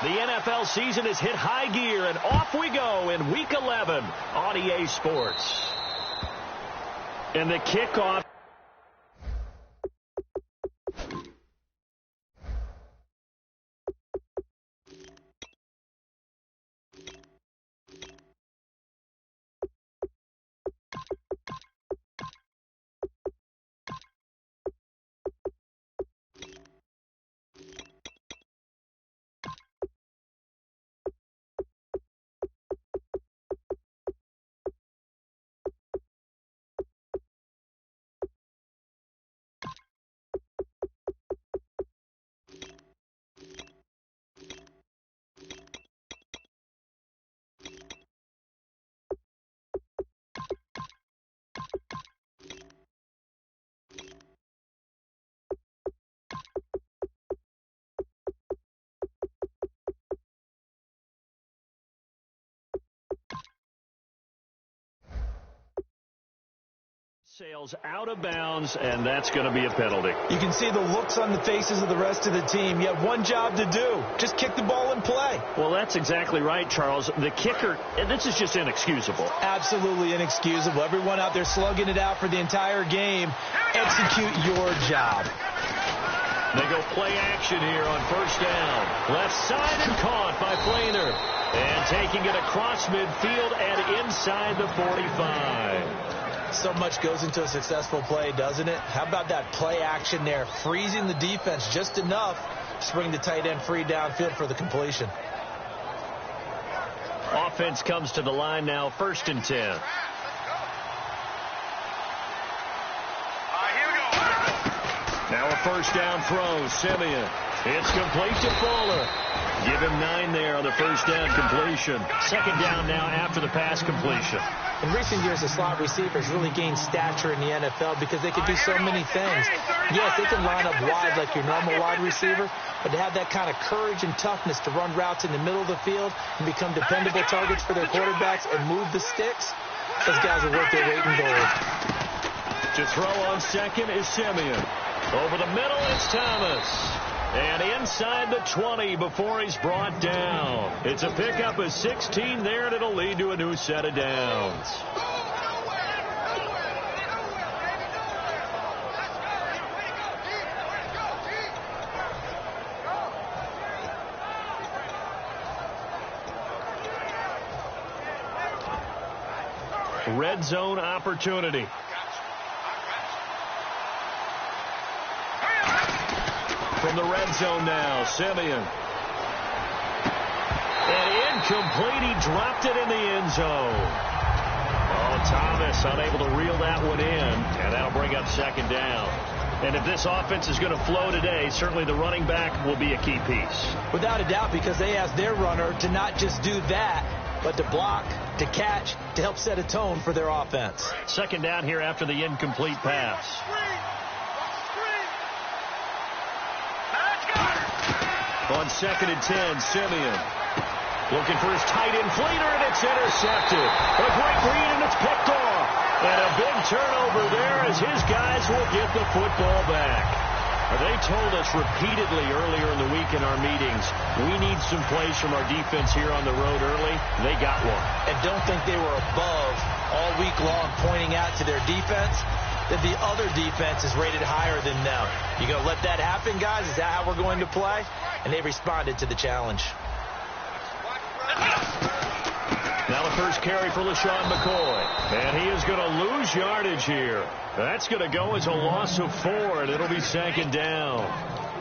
The NFL season has hit high gear, and off we go in Week 11 on EA Sports. And the kickoff. Sails out of bounds, and that's going to be a penalty. You can see the looks on the faces of the rest of the team. You have one job to do. Just kick the ball and play. Well, that's exactly right, Charles. The kicker, and this is just inexcusable. Absolutely inexcusable. Everyone out there slugging it out for the entire game. Execute your job. They go play action here on first down. Left side and caught by Flainer. And taking it across midfield and inside the 45. So much goes into a successful play, doesn't it? How about that play action there? Freezing the defense just enough to bring the tight end free downfield for the completion. Offense comes to the line now, 1st and 10. Now a first down throw, Simeon. It's complete to Fuller. Give him 9 there on the first down completion. 2nd down now after the pass completion. In recent years, the slot receivers really gained stature in the NFL because they could do so many things. Yes, they can line up wide like your normal wide receiver, but to have that kind of courage and toughness to run routes in the middle of the field and become dependable targets for their quarterbacks and move the sticks, those guys are worth their weight in gold. To throw on second is Simeon. Over the middle, it's Thomas. And inside the 20 before he's brought down. It's a pickup of 16 there, and it'll lead to a new set of downs. Red zone opportunity. From the red zone now, Simeon. And incomplete, he dropped it in the end zone. Oh, Thomas unable to reel that one in, and that'll bring up 2nd down. And if this offense is going to flow today, certainly the running back will be a key piece. Without a doubt, because they asked their runner to not just do that, but to block, to catch, to help set a tone for their offense. 2nd down here after the incomplete pass. On 2nd and 10, Simeon looking for his tight end Flainer, and it's intercepted. A great read, and it's picked off. And a big turnover there as his guys will get the football back. They told us repeatedly earlier in the week in our meetings, we need some plays from our defense here on the road early. They got one. And don't think they were above all week long pointing out to their defense that the other defense is rated higher than them. You going to let that happen, guys? Is that how we're going to play? And they responded to the challenge. Now the first carry for LaShawn McCoy. And he is going to lose yardage here. That's going to go as a loss of 4, and it'll be 2nd down.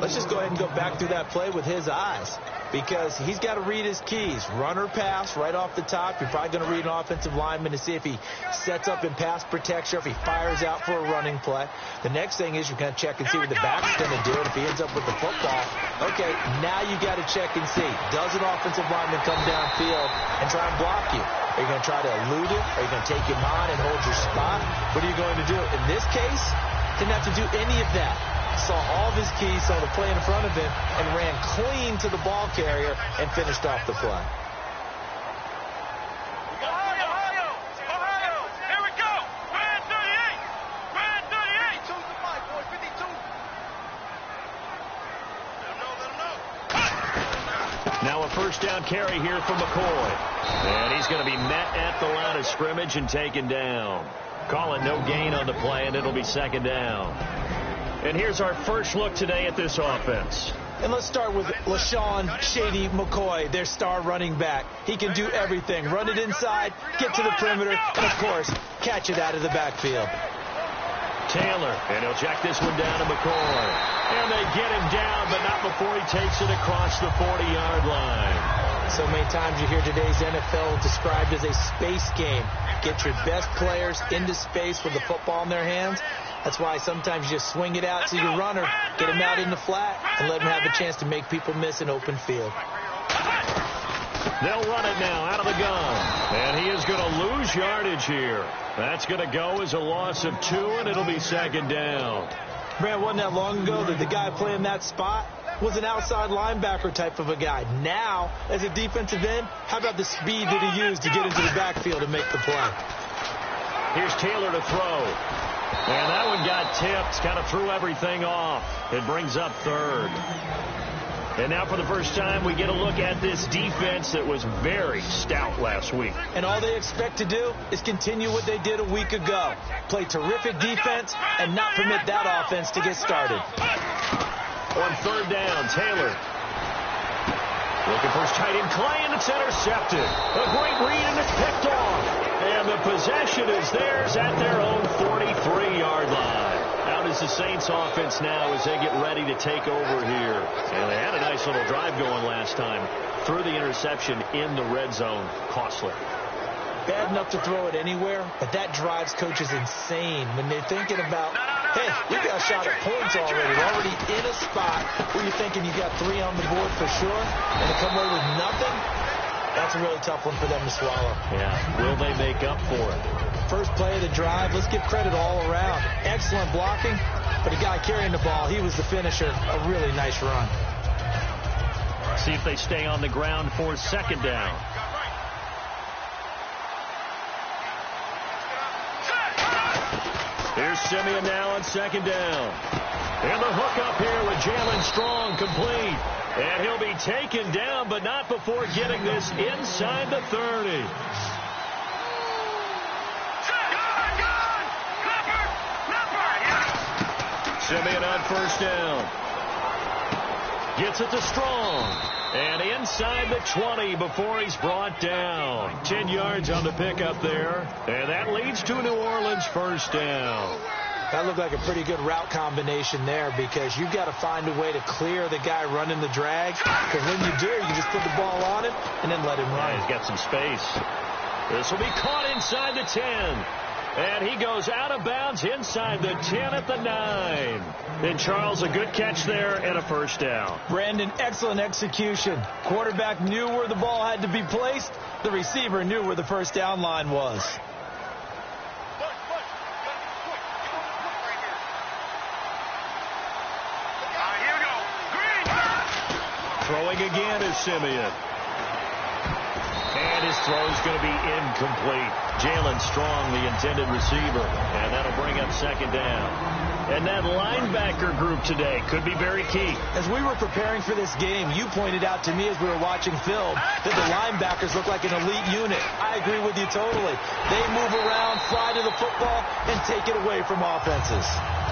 Let's just go ahead and go back through that play with his eyes, because he's got to read his keys. Run or pass right off the top. You're probably going to read an offensive lineman to see if he sets up in pass protection or if he fires out for a running play. The next thing is you're going to check and see what the back's going to do. And if he ends up with the football, okay, now you got to check and see. Does an offensive lineman come downfield and try and block you? Are you going to try to elude it? Are you going to take him on and hold your spot? What are you going to do? In this case, didn't have to do any of that. Saw all of his keys, saw the play in front of him, and ran clean to the ball carrier and finished off the play. Ohio! Here we go! Grand 38! Grand 38! 52's the mic, boy, 52. Let him know. Now a down carry here for McCoy. And he's going to be met at the line of scrimmage and taken down. Call it no gain on the play, and it'll be second down. And here's our first look today at this offense. And let's start with LaShawn Shady McCoy, their star running back. He can do everything. Run it inside, get to the perimeter, and, of course, catch it out of the backfield. Taylor, and he'll check this one down to McCoy. And they get him down, but not before he takes it across the 40-yard line. So many times you hear today's NFL described as a space game. Get your best players into space with the football in their hands. That's why sometimes you just swing it out to your runner, get him out in the flat, and let him have a chance to make people miss an open field. They'll run it now out of the gun. And he is going to lose yardage here. That's going to go as a loss of 2, and it'll be second down. Man, wasn't that long ago that the guy playing that spot was an outside linebacker type of a guy. Now, as a defensive end, how about the speed that he used to get into the backfield and make the play? Here's Taylor to throw. And that one got tipped, kind of threw everything off. It brings up third. And now for the first time, we get a look at this defense that was very stout last week. And all they expect to do is continue what they did a week ago. Play terrific defense and not permit that offense to get started. On third down, Taylor. Looking for his tight end, Clay, and it's intercepted. A great read, and it's picked off. And the possession is theirs at their own 43-yard line. Out is the Saints offense now as they get ready to take over here. And they had a nice little drive going last time. Threw the interception in the red zone. Costly. Bad enough to throw it anywhere, but that drives coaches insane when they're thinking about, hey, you got a shot at points already. You're already in a spot where you're thinking you got 3 on the board for sure, and to come away with nothing, that's a really tough one for them to swallow. Yeah, will they make up for it? First play of the drive, let's give credit all around. Excellent blocking, but the guy carrying the ball, he was the finisher. A really nice run. See if they stay on the ground for second down. Here's Simeon now on second down. And the hook up here with Jalen Strong complete. And he'll be taken down, but not before getting this inside the 30. Simeon on first down. Gets it to Strong. And inside the 20 before he's brought down. 10 yards on the pickup there. And that leads to New Orleans first down. That looked like a pretty good route combination there because you've got to find a way to clear the guy running the drag. Because when you do, you just put the ball on him and then let him run. Yeah, he's got some space. This will be caught inside the 10. And he goes out of bounds inside the 10 at the 9. And Charles, a good catch there and a first down. Brandon, excellent execution. Quarterback knew where the ball had to be placed. The receiver knew where the first down line was. Throwing again is Simeon. And his throw is going to be incomplete. Jalen Strong, the intended receiver. And that'll bring up second down. And that linebacker group today could be very key. As we were preparing for this game, you pointed out to me as we were watching film that the linebackers look like an elite unit. I agree with you totally. They move around, fly to the football, and take it away from offenses.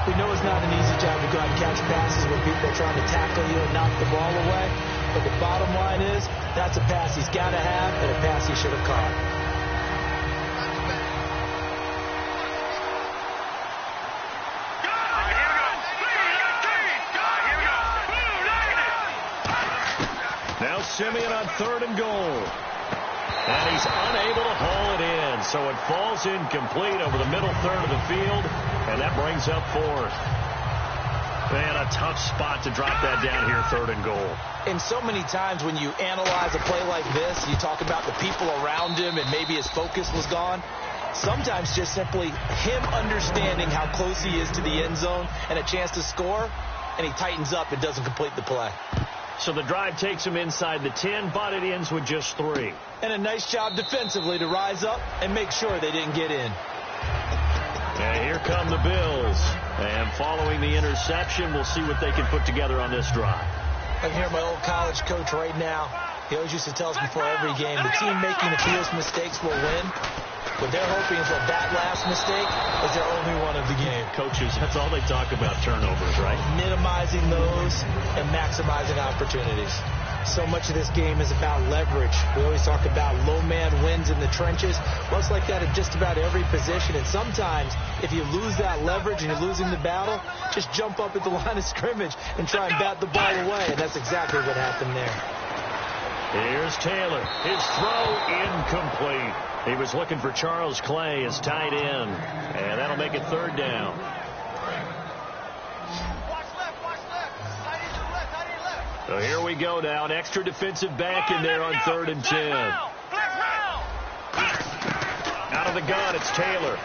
We know it's not an easy job to go out and catch passes when people are trying to tackle you and knock the ball away. But the bottom line is, that's a pass he's got to have and a pass he should have caught. Now Simeon on third and goal. And he's unable to haul it in. So it falls incomplete over the middle third of the field. And that brings up fourth. Man, a tough spot to drop that down here, third and goal. And so many times when you analyze a play like this, you talk about the people around him and maybe his focus was gone. Sometimes just simply him understanding how close he is to the end zone and a chance to score, and he tightens up and doesn't complete the play. So the drive takes him inside the 10, but it ends with just 3. And a nice job defensively to rise up and make sure they didn't get in. And here come the Bills. And following the interception, we'll see what they can put together on this drive. I can hear my old college coach right now He always used to tell us before every game, the team making the fewest mistakes will win. What they're hoping is that last mistake is their only one of the game. Coaches, that's all they talk about, turnovers, right? Minimizing those and maximizing opportunities. So much of this game is about leverage. We always talk about low man wins in the trenches. Well, it's like that at just about every position. And sometimes, if you lose that leverage and you're losing the battle, just jump up at the line of scrimmage and try and bat the ball away. And that's exactly what happened there. Here's Taylor. His throw incomplete. He was looking for Charles Clay as tight end. And that'll make it third down. So here we go now. An extra defensive back in there on 3rd and 10. Out of the gun, it's Taylor.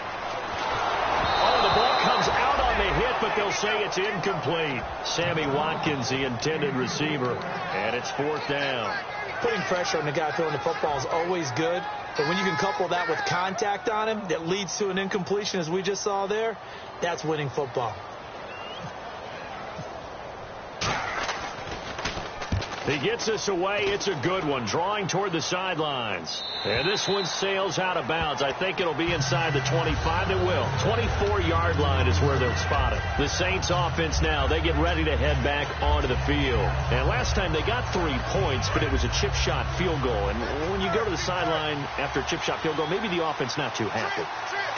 Oh, the ball comes out on the hit, but they'll say it's incomplete. Sammy Watkins, the intended receiver, and it's 4th down. Putting pressure on the guy throwing the football is always good, but when you can couple that with contact on him that leads to an incompletion, as we just saw there, that's winning football. He gets us away. It's a good one. Drawing toward the sidelines. And this one sails out of bounds. I think it'll be inside the 25. It will. 24-yard line is where they'll spot it. The Saints offense now, they get ready to head back onto the field. And last time they got 3 points, but it was a chip shot field goal. And when you go to the sideline after a chip shot field goal, maybe the offense not too happy.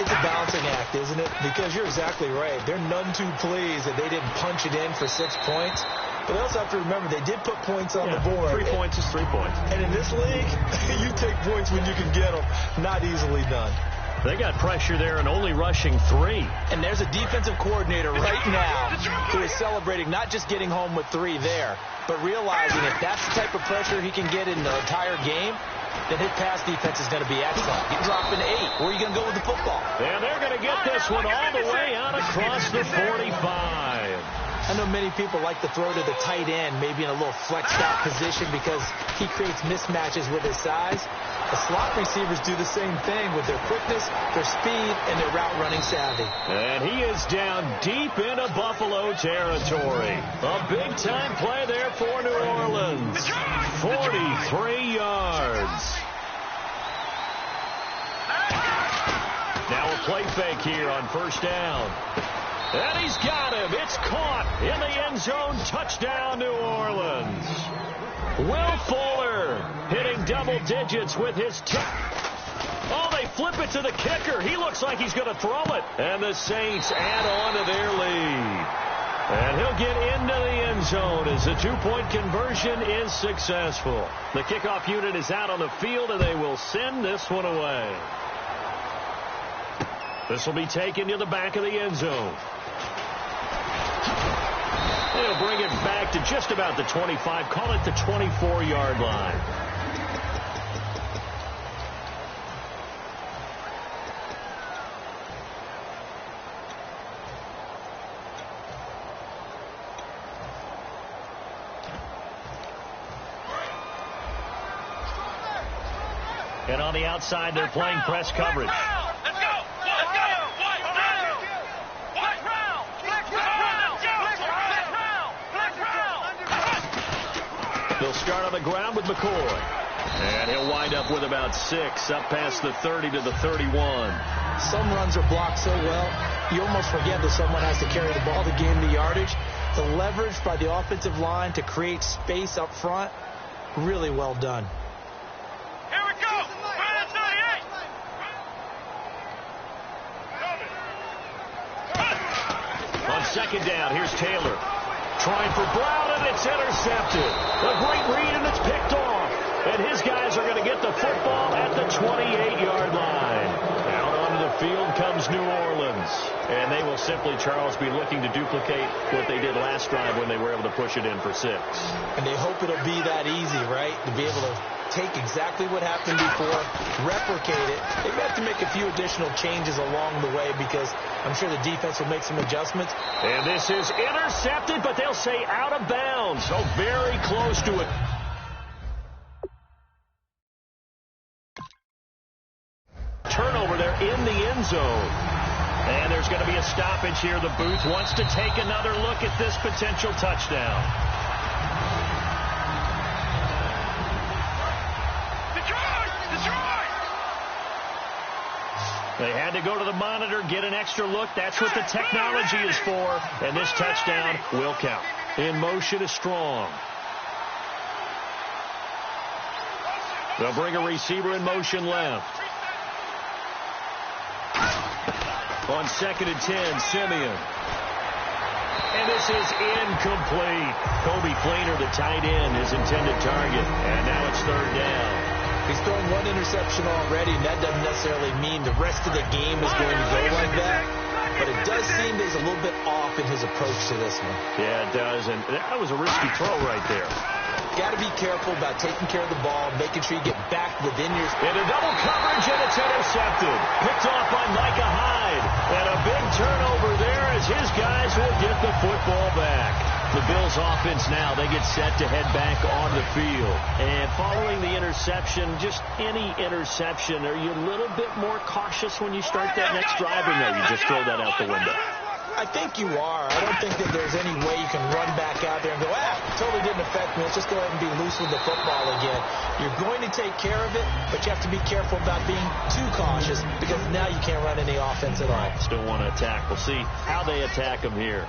It's a balancing act, isn't it? Because you're exactly right. They're none too pleased that they didn't punch it in for 6 points. But they also have to remember they did put points on the board. 3 points is 3 points. And in this league, you take points when you can get them. Not easily done. They got pressure there and only rushing 3. And there's a defensive coordinator right now who is celebrating not just getting home with 3 there, but realizing if that's the type of pressure he can get in the entire game, then his pass defense is going to be excellent. You're dropping 8. Where are you going to go with the football? And they're going to get this one all the way out across the 45. I know many people like to throw to the tight end, maybe in a little flexed out position because he creates mismatches with his size. The slot receivers do the same thing with their quickness, their speed, and their route running savvy. And he is down deep into Buffalo territory. A big-time play there for New Orleans. 43 yards. Now a play fake here on 1st down. And he's got him. It's caught in the end zone. Touchdown, New Orleans. Will Fuller hitting double digits with his Oh, they flip it to the kicker. He looks like he's going to throw it. And the Saints add on to their lead. And he'll get into the end zone as the 2-point conversion is successful. The kickoff unit is out on the field, and they will send this one away. This will be taken to the back of the end zone. They'll bring it back to just about the 25. Call it the 24-yard line. And on the outside, they're playing press coverage. Let's go! They'll start on the ground with McCoy. And he'll wind up with about 6, up past the 30 to the 31. Some runs are blocked so well, you almost forget that someone has to carry the ball to gain the yardage. The leverage by the offensive line to create space up front, really well done. Here we go! On 2nd down, here's Taylor. Trying for Brown, and it's intercepted. A great read, and it's picked off. And his guys are going to get the football at the 28-yard line. Out onto the field comes New Orleans. And they will simply, Charles, be looking to duplicate what they did last drive when they were able to push it in for 6. And they hope it'll be that easy, right? To be able to take exactly what happened before, replicate it. They've got to make a few additional changes along the way because I'm sure the defense will make some adjustments. And this is intercepted, but they'll say out of bounds. So very close to it. Turnover there in the end zone. And there's going to be a stoppage here. The booth wants to take another look at this potential touchdown. They had to go to the monitor, get an extra look. That's what the technology is for. And this touchdown will count. In motion is Strong. They'll bring a receiver in motion left. On 2nd and 10, Simeon. And this is incomplete. Kobe Fleener, the tight end, his intended target. And now it's 3rd down. He's thrown one interception already, and that doesn't necessarily mean the rest of the game is going to go like that. But it does seem that he's a little bit off in his approach to this one. Yeah, it does. And that was a risky throw right there. Got to be careful about taking care of the ball, making sure you get back within your... Into double coverage, and it's intercepted. Picked off by Micah Hyde. And a big turnover there as his guys will get the football back. The Bills offense now, they get set to head back on the field. And following the interception, just any interception, are you a little bit more cautious when you start that next drive, or no, you just throw that out the window? I think you are. I don't think that there's any way you can run back out there and go, totally didn't affect me. Let's just go ahead and be loose with the football again. You're going to take care of it, but you have to be careful about being too cautious because now you can't run any offense at all. Still want to attack. We'll see how they attack them here.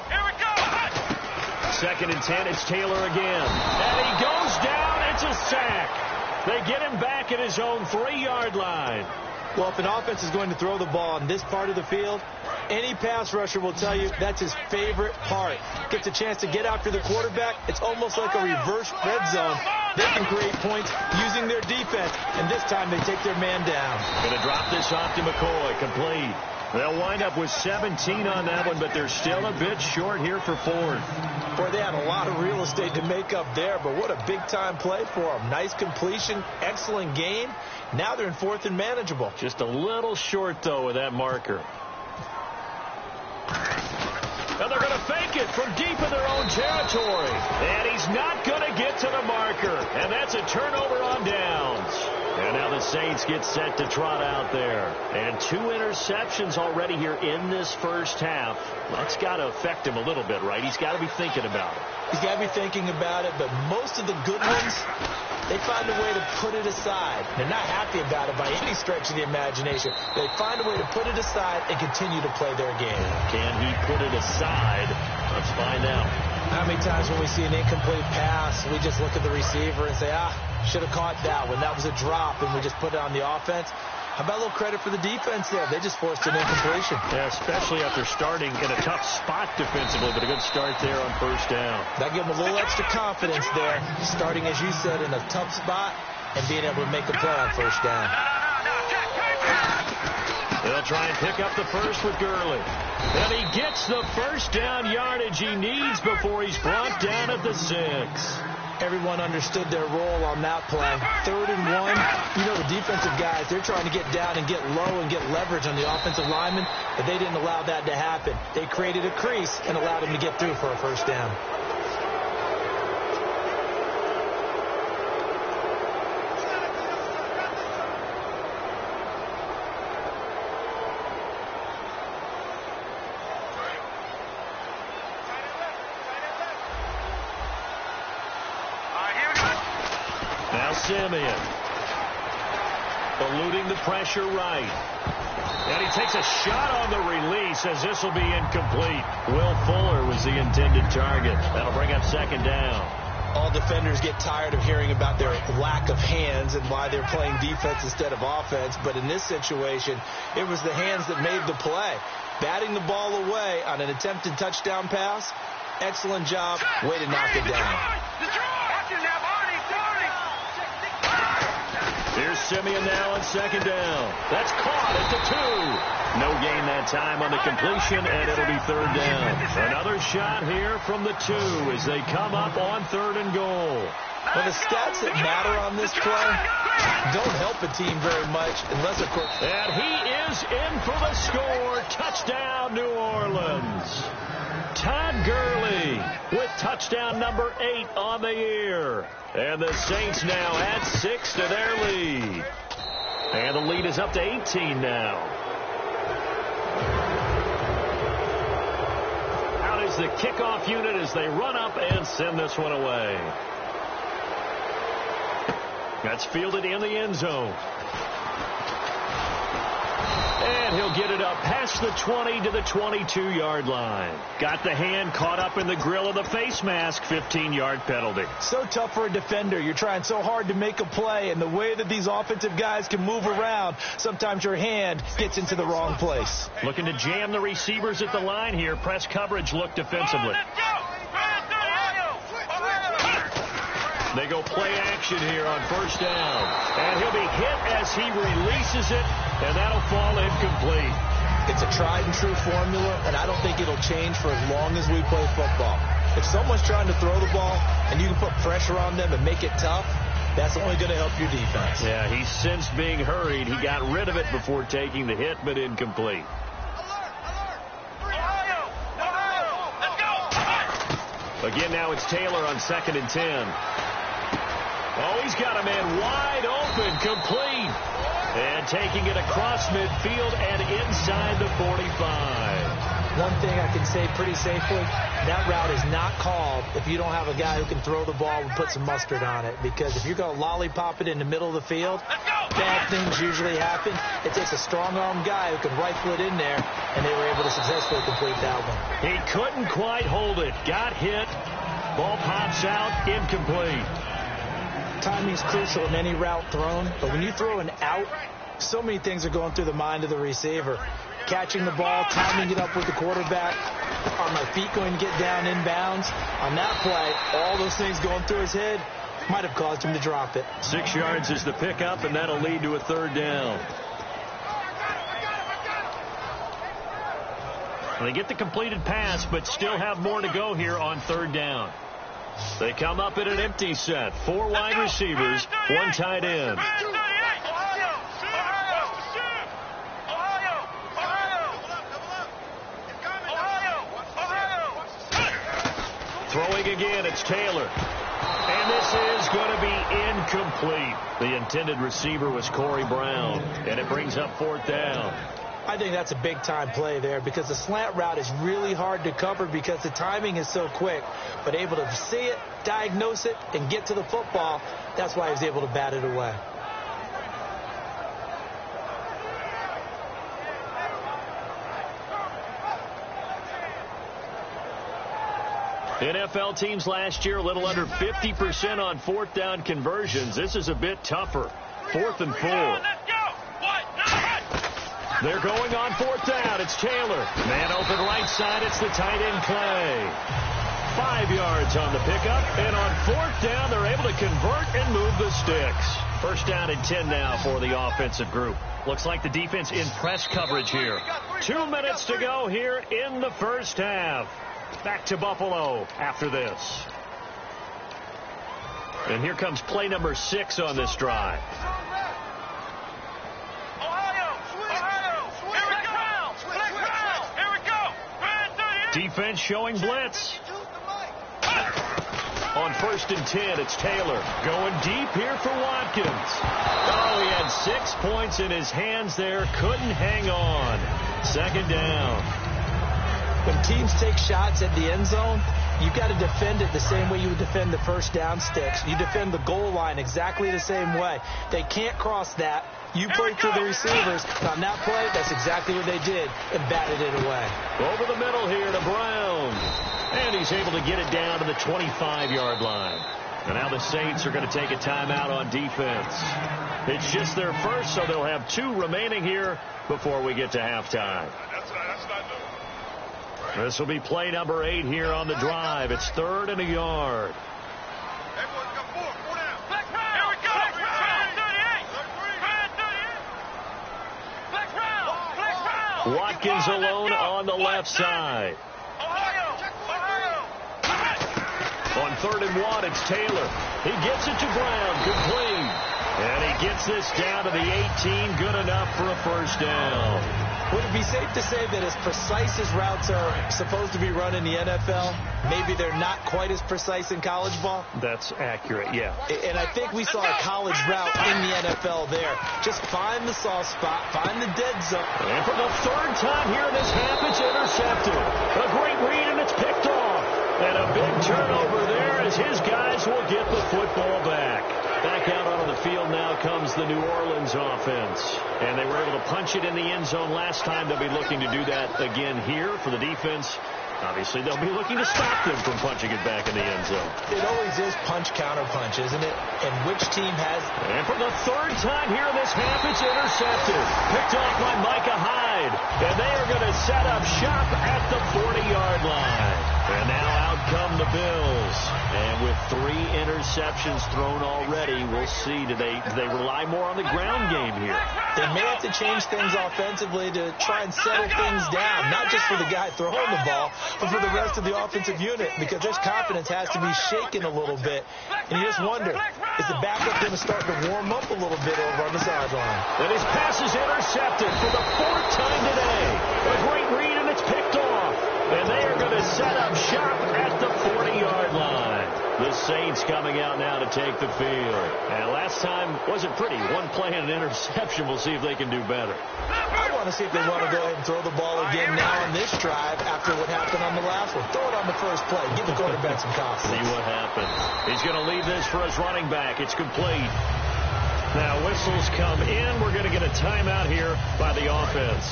Here we go. 2nd and 10, it's Taylor again. And he goes down. It's a sack. They get him back at his own 3-yard line. Well, if an offense is going to throw the ball in this part of the field, any pass rusher will tell you that's his favorite part. Gets a chance to get after the quarterback. It's almost like a reverse red zone. They can create points using their defense, and this time they take their man down. Going to drop this off to McCoy, complete. They'll wind up with 17 on that one, but they're still a bit short here for 4th. Boy, they had a lot of real estate to make up there, but what a big-time play for them. Nice completion, excellent gain. Now they're in 4th and manageable. Just a little short, though, with that marker. And they're going to fake it from deep in their own territory. And he's not going to get to the marker. And that's a turnover on downs. And now the Saints get set to trot out there. And 2 interceptions already here in this first half. That's got to affect him a little bit, right? He's got to be thinking about it. He's got to be thinking about it, but most of the good ones, they find a way to put it aside. They're not happy about it by any stretch of the imagination. They find a way to put it aside and continue to play their game. Can he put it aside? Let's find out. How many times when we see an incomplete pass, we just look at the receiver and say, should have caught that one. That was a drop, and we just put it on the offense. How about a little credit for the defense there? They just forced an incompletion. Yeah, especially after starting in a tough spot defensively, but a good start there on 1st down. That gave them a little extra confidence there, starting, as you said, in a tough spot and being able to make a play on 1st down. They'll try and pick up the first with Gurley. And he gets the 1st down yardage he needs before he's brought down at the 6. Everyone understood their role on that play. 3rd and 1. You know, the defensive guys, they're trying to get down and get low and get leverage on the offensive lineman, but they didn't allow that to happen. They created a crease and allowed him to get through for a 1st down. Simeon eluding the pressure right. And he takes a shot on the release as this will be incomplete. Will Fuller was the intended target. That'll bring up 2nd down. All defenders get tired of hearing about their lack of hands and why they're playing defense instead of offense. But in this situation, it was the hands that made the play. Batting the ball away on an attempted touchdown pass. Excellent job. Way to knock it down. Here's Simeon now on 2nd down. That's caught at the 2. No gain that time on the completion, and it'll be 3rd down. Another shot here from the 2 as they come up on 3rd and goal. Well, the stats that matter on this play don't help a team very much unless, of course... And he is in for the score. Touchdown, New Orleans. Todd Gurley with touchdown number 8 on the year. And the Saints now add 6 to their lead. And the lead is up to 18 now. Out is the kickoff unit as they run up and send this one away. That's fielded in the end zone. And he'll get it up past the 20 to the 22-yard line. Got the hand caught up in the grill of the face mask. 15-yard penalty. So tough for a defender. You're trying so hard to make a play, and the way that these offensive guys can move around, sometimes your hand gets into the wrong place. Looking to jam the receivers at the line here. Press coverage look defensively. They go play action here on first down. And he'll be hit as he releases it, and that'll fall incomplete. It's a tried-and-true formula, and I don't think it'll change for as long as we play football. If someone's trying to throw the ball and you can put pressure on them and make it tough, that's only going to help your defense. Yeah, he sensed being hurried. He got rid of it before taking the hit, but incomplete. Again, now it's Taylor on 2nd and 10. Oh, he's got a man wide open, complete. And taking it across midfield and inside the 45. One thing I can say pretty safely, that route is not called if you don't have a guy who can throw the ball and put some mustard on it. Because if you're going to lollipop it in the middle of the field, bad things usually happen. It takes a strong-armed guy who can rifle it in there, and they were able to successfully complete that one. He couldn't quite hold it. Got hit. Ball pops out, incomplete. Timing is crucial in any route thrown, but when you throw an out, so many things are going through the mind of the receiver. Catching the ball, timing it up with the quarterback, are my feet going to get down inbounds? On that play, all those things going through his head might have caused him to drop it. 6 yards is the pickup, and that'll lead to a third down. They get the completed pass, but still have more to go here on third down. They come up in an empty set. 4 wide receivers, 1 tight end. Throwing again, it's Taylor. And this is going to be incomplete. The intended receiver was Corey Brown, and it brings up 4th down. I think that's a big-time play there because the slant route is really hard to cover because the timing is so quick. But able to see it, diagnose it, and get to the football, that's why he was able to bat it away. NFL teams last year a little under 50% on 4th down conversions. This is a bit tougher. 4th and 4. They're going on 4th down. It's Taylor. Man open right side. It's the tight end Clay. 5 yards on the pickup. And on 4th down, they're able to convert and move the sticks. First down and 10 now for the offensive group. Looks like the defense in press coverage here. 2 minutes to go here in the first half. Back to Buffalo after this. And here comes play number 6 on this drive. Defense showing blitz. On 1st and 10, it's Taylor. Going deep here for Watkins. Oh, he had 6 points in his hands there. Couldn't hang on. 2nd down. When teams take shots at the end zone, you've got to defend it the same way you would defend the first down sticks. You defend the goal line exactly the same way. They can't cross that. You play through the receivers. On that play, that's exactly what they did and batted it away. Over the middle here to Brown. And he's able to get it down to the 25-yard line. And now the Saints are going to take a timeout on defense. It's just their first, so they'll have 2 remaining here before we get to halftime. This will be play number 8 here on the drive. It's 3rd and a yard. Watkins alone on the left side. On 3rd and 1, it's Taylor. He gets it to Brown, complete. And he gets this down to the 18, good enough for a first down. Would it be safe to say that as precise as routes are supposed to be run in the NFL, maybe they're not quite as precise in college ball? That's accurate, yeah. And I think we saw a college route in the NFL there. Just find the soft spot, find the dead zone. And for the 3rd time here in this half, it's intercepted. A great read, and it's picked off. And a big turnover there as his guys will get the football back. Back out onto the field now comes the New Orleans offense. And they were able to punch it in the end zone last time. They'll be looking to do that again here for the defense. Obviously, they'll be looking to stop them from punching it back in the end zone. It always is punch-counter-punch, isn't it? And which team has... And for the third time here in this half, it's intercepted. Picked off by Micah Hyde. And they are going to set up shop at the 40-yard line. And now out come the Bills. And with 3 interceptions thrown already, we'll see. Do they rely more on the ground game here? They may have to change things offensively to try and settle things down. Not just for the guy throwing the ball, but for the rest of the offensive unit, because their confidence has to be shaken a little bit. And you just wonder, is the backup going to start to warm up a little bit over on the sideline? And his pass is intercepted for the 4th time today. A great read, and it's picked off. And they are going to set up shop at the 40-yard line. The Saints coming out now to take the field. And last time wasn't pretty. 1 play and an interception. We'll see if they can do better. I want to see if they want to go ahead and throw the ball again now on this drive after what happened on the last one. Throw it on the first play. Give the quarterback some confidence. See what happens. He's going to leave this for his running back. It's complete. Now whistles come in. We're going to get a timeout here by the offense.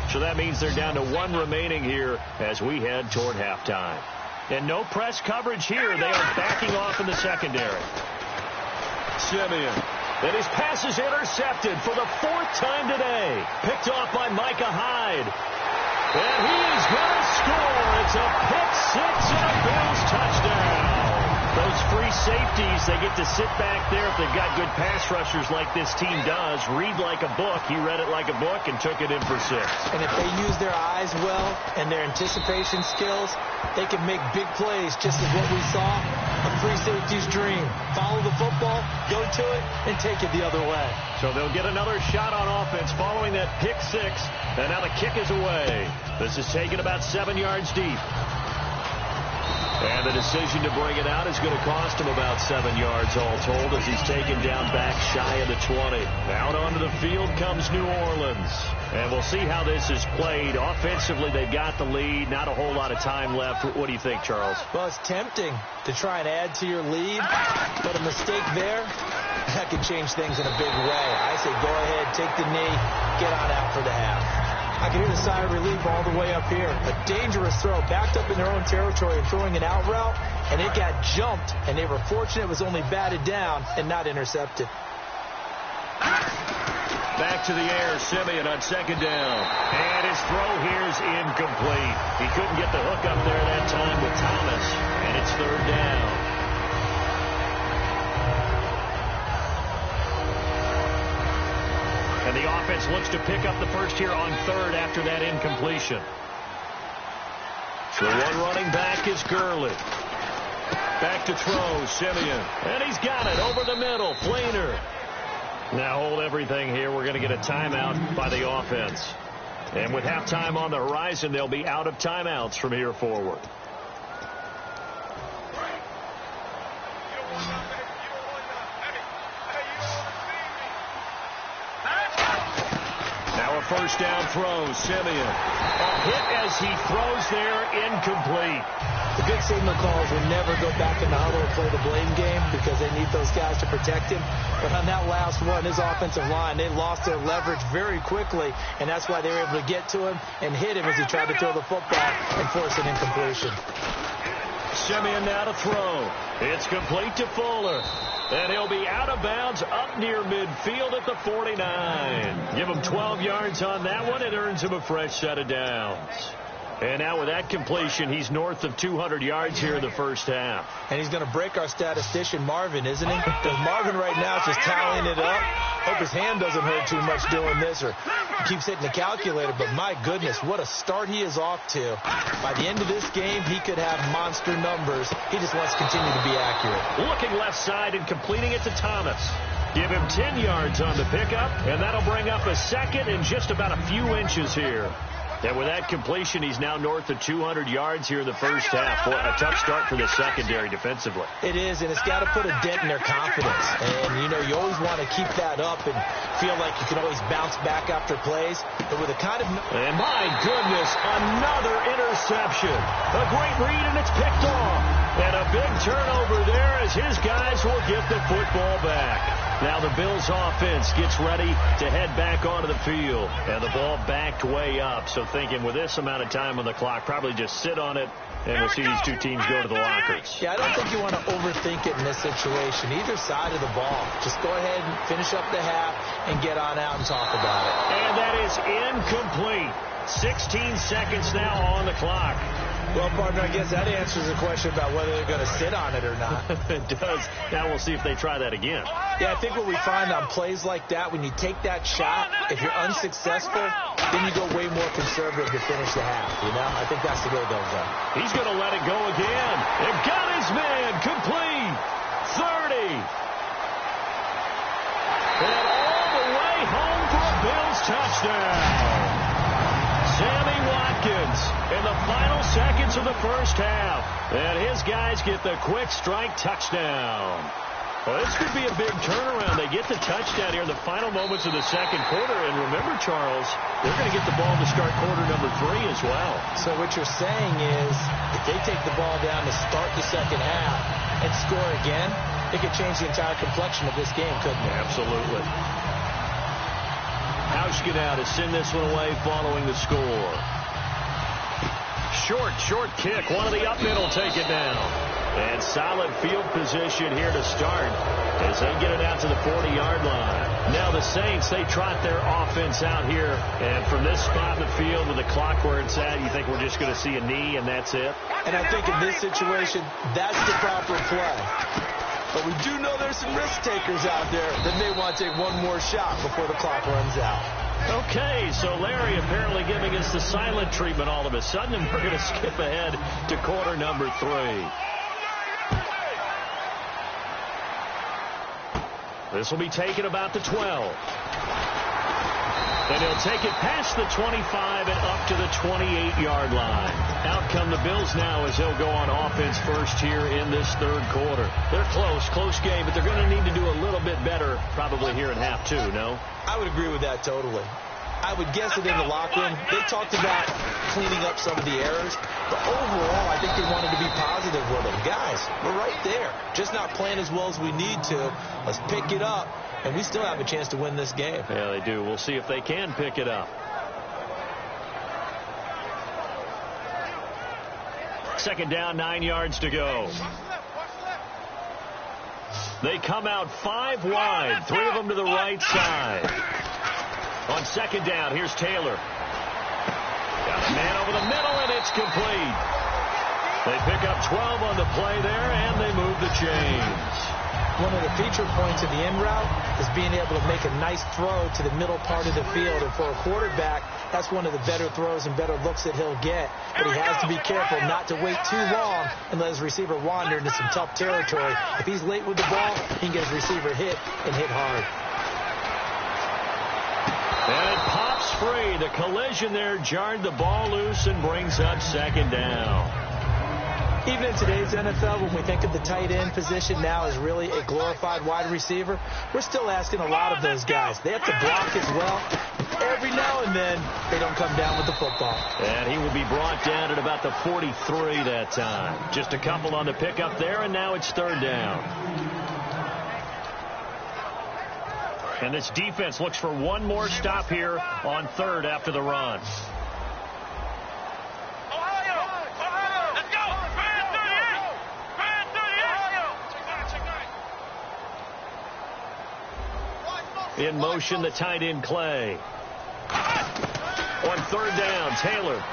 So that means they're down to 1 remaining here as we head toward halftime. And no press coverage here. They are backing off in the secondary. Simeon. And his pass is intercepted for the 4th time today. Picked off by Micah Hyde. And he is going to score. It's a pick 6 and a Bills touchdown. Those free safeties, they get to sit back there if they've got good pass rushers like this team does. Read like a book. He read it like a book and took it in for 6. And if they use their eyes well and their anticipation skills, they can make big plays, just as what we saw. A free safety's dream. Follow the football, go to it, and take it the other way. So they'll get another shot on offense following that pick 6. And now the kick is away. This is taken about 7 yards deep. And the decision to bring it out is going to cost him about 7 yards all told as he's taken down back shy of the 20. Out onto the field comes New Orleans. And we'll see how this is played. Offensively, they've got the lead. Not a whole lot of time left. What do you think, Charles? Well, it's tempting to try and add to your lead, but a mistake there, that could change things in a big way. I say go ahead, take the knee, get on out for the half. I can hear the sigh of relief all the way up here. A dangerous throw, backed up in their own territory and throwing an out route, and it got jumped, and they were fortunate it was only batted down and not intercepted. Back to the air, Simeon on 2nd down. And his throw here is incomplete. He couldn't get the hook up there that time with Thomas, and it's 3rd down. And the offense looks to pick up the first here on 3rd after that incompletion. The 1 running back is Gurley. Back to throw, Simeon. And he's got it over the middle, Flainer. Now hold everything here. We're going to get a timeout by the offense. And with halftime on the horizon, they'll be out of timeouts from here forward. Now a 1st down throw, Simeon. A hit as he throws there, incomplete. The good signal calls will never go back in the huddle and play the blame game because they need those guys to protect him. But on that last one, his offensive line, they lost their leverage very quickly, and that's why they were able to get to him and hit him as he tried to throw the football and force an incompletion. Simeon now to throw. It's complete to Fuller. And he'll be out of bounds up near midfield at the 49. Give him 12 yards on that one. It earns him a fresh set of downs. And now with that completion, he's north of 200 yards here in the first half. And he's going to break our statistician, Marvin, isn't he? Because Marvin right now is just tallying it up. Hope his hand doesn't hurt too much doing this, or he keeps hitting the calculator. But my goodness, what a start he is off to. By the end of this game, he could have monster numbers. He just wants to continue to be accurate. Looking left side and completing it to Thomas. Give him 10 yards on the pickup, and that'll bring up a 2nd and just about a few inches here. And with that completion, he's now north of 200 yards here in the first half. Boy, a tough start for the secondary defensively. It is, and it's got to put a dent in their confidence. And, you always want to keep that up and feel like you can always bounce back after plays. But with a kind of... And my goodness, another interception. A great read, and it's picked off. And a big turnover there as his guys will get the football back. Now the Bills offense gets ready to head back onto the field. And the ball backed way up. So thinking with this amount of time on the clock, probably just sit on it, and we'll see these two teams go to the lockers. Yeah, I don't think you want to overthink it in this situation. Either side of the ball. Just go ahead and finish up the half and get on out and talk about it. And that is incomplete. 16 seconds now on the clock. Well, partner, I guess that answers the question about whether they're going to sit on it or not. It does. Now we'll see if they try that again. Yeah, I think what we find on plays like that, when you take that shot, if you're unsuccessful, then you go way more conservative to finish the half, I think that's the way they'll go. He's going to let it go again. It got his man. Complete. 30. And all the way home for a Bills touchdown. Sammy Watkins in the final seconds of the first half. And his guys get the quick strike touchdown. Well, this could be a big turnaround. They get the touchdown here in the final moments of the second quarter. And remember, Charles, they're going to get the ball to start quarter number 3 as well. So what you're saying is if they take the ball down to start the second half and score again, it could change the entire complexion of this game, couldn't it? Absolutely. Hauschka to send this one away following the score. Short kick. One of the up middle take it down. And solid field position here to start as they get it out to the 40-yard line. Now the Saints, they trot their offense out here. And from this spot in the field with the clock where it's at, you think we're just going to see a knee and that's it? And I think in this situation, that's the proper play. But we do know there's some risk takers out there that may want to take one more shot before the clock runs out. Okay, so Larry apparently giving us the silent treatment all of a sudden, and we're going to skip ahead to quarter number 3. This will be taken about the 12. And he'll take it past the 25 and up to the 28-yard line. Out come the Bills now as they'll go on offense first here in this third quarter. They're close game, but they're going to need to do a little bit better probably here in half 2, no? I would agree with that totally. I would guess that in the locker room, they talked about cleaning up some of the errors, but overall, I think they wanted to be positive with them. Guys, we're right there. Just not playing as well as we need to. Let's pick it up, and we still have a chance to win this game. Yeah, they do. We'll see if they can pick it up. Second down, 9 yards to go. They come out 5 wide, 3 of them to the right side. On second down, here's Taylor. Got a man over the middle, and it's complete. They pick up 12 on the play there, and they move the chains. One of the feature points of the end route is being able to make a nice throw to the middle part of the field. And for a quarterback, that's one of the better throws and better looks that he'll get. But he has to be careful not to wait too long and let his receiver wander into some tough territory. If he's late with the ball, he can get his receiver hit and hit hard. And it pops free. The collision there jarred the ball loose and brings up second down. Even in today's NFL, when we think of the tight end position now as really a glorified wide receiver, we're still asking a lot of those guys. They have to block as well. Every now and then, they don't come down with the football. And he will be brought down at about the 43 that time. Just a couple on the pickup there, and now it's third down. And this defense looks for one more stop here on third after the run. In motion, the tight end, Clay. On third down, Taylor.